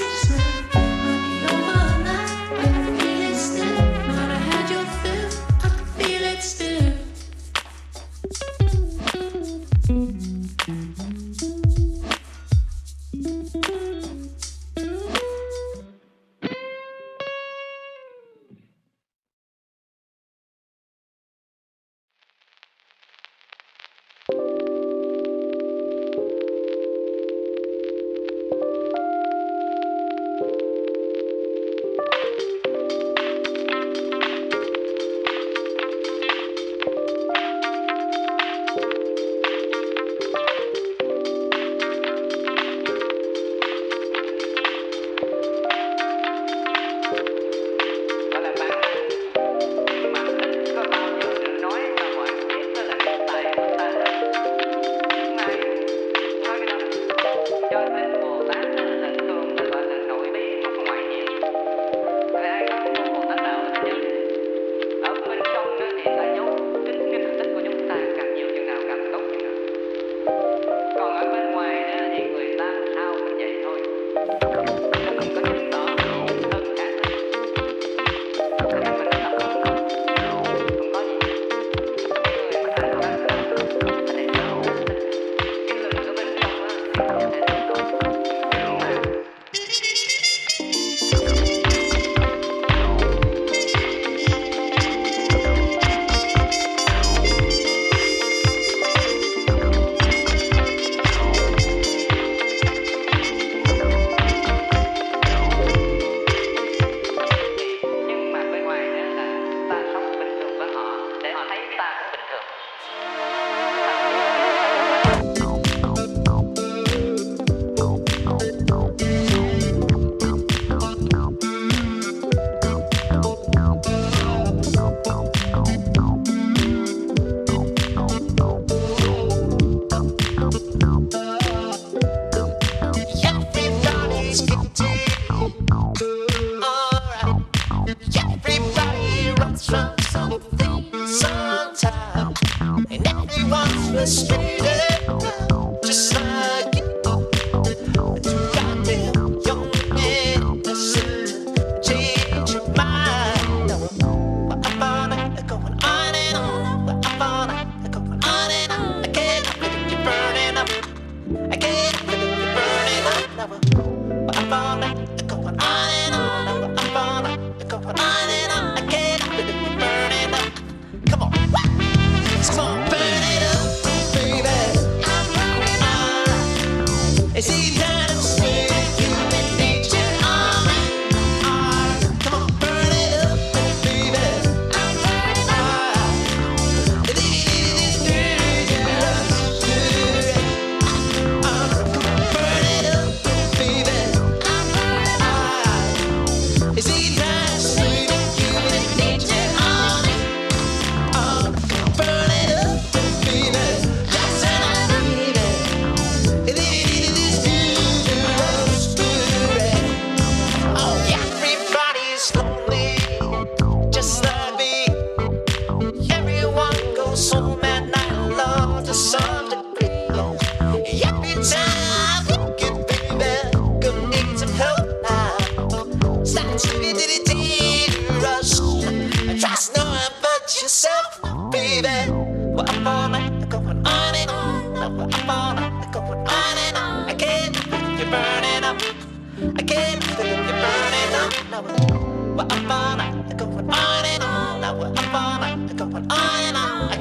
Speaker 2: wanna go on and on. I can't feel you burning up. I can't feel you burning up. Now I wanna go on and on. Now I wanna go on and on. I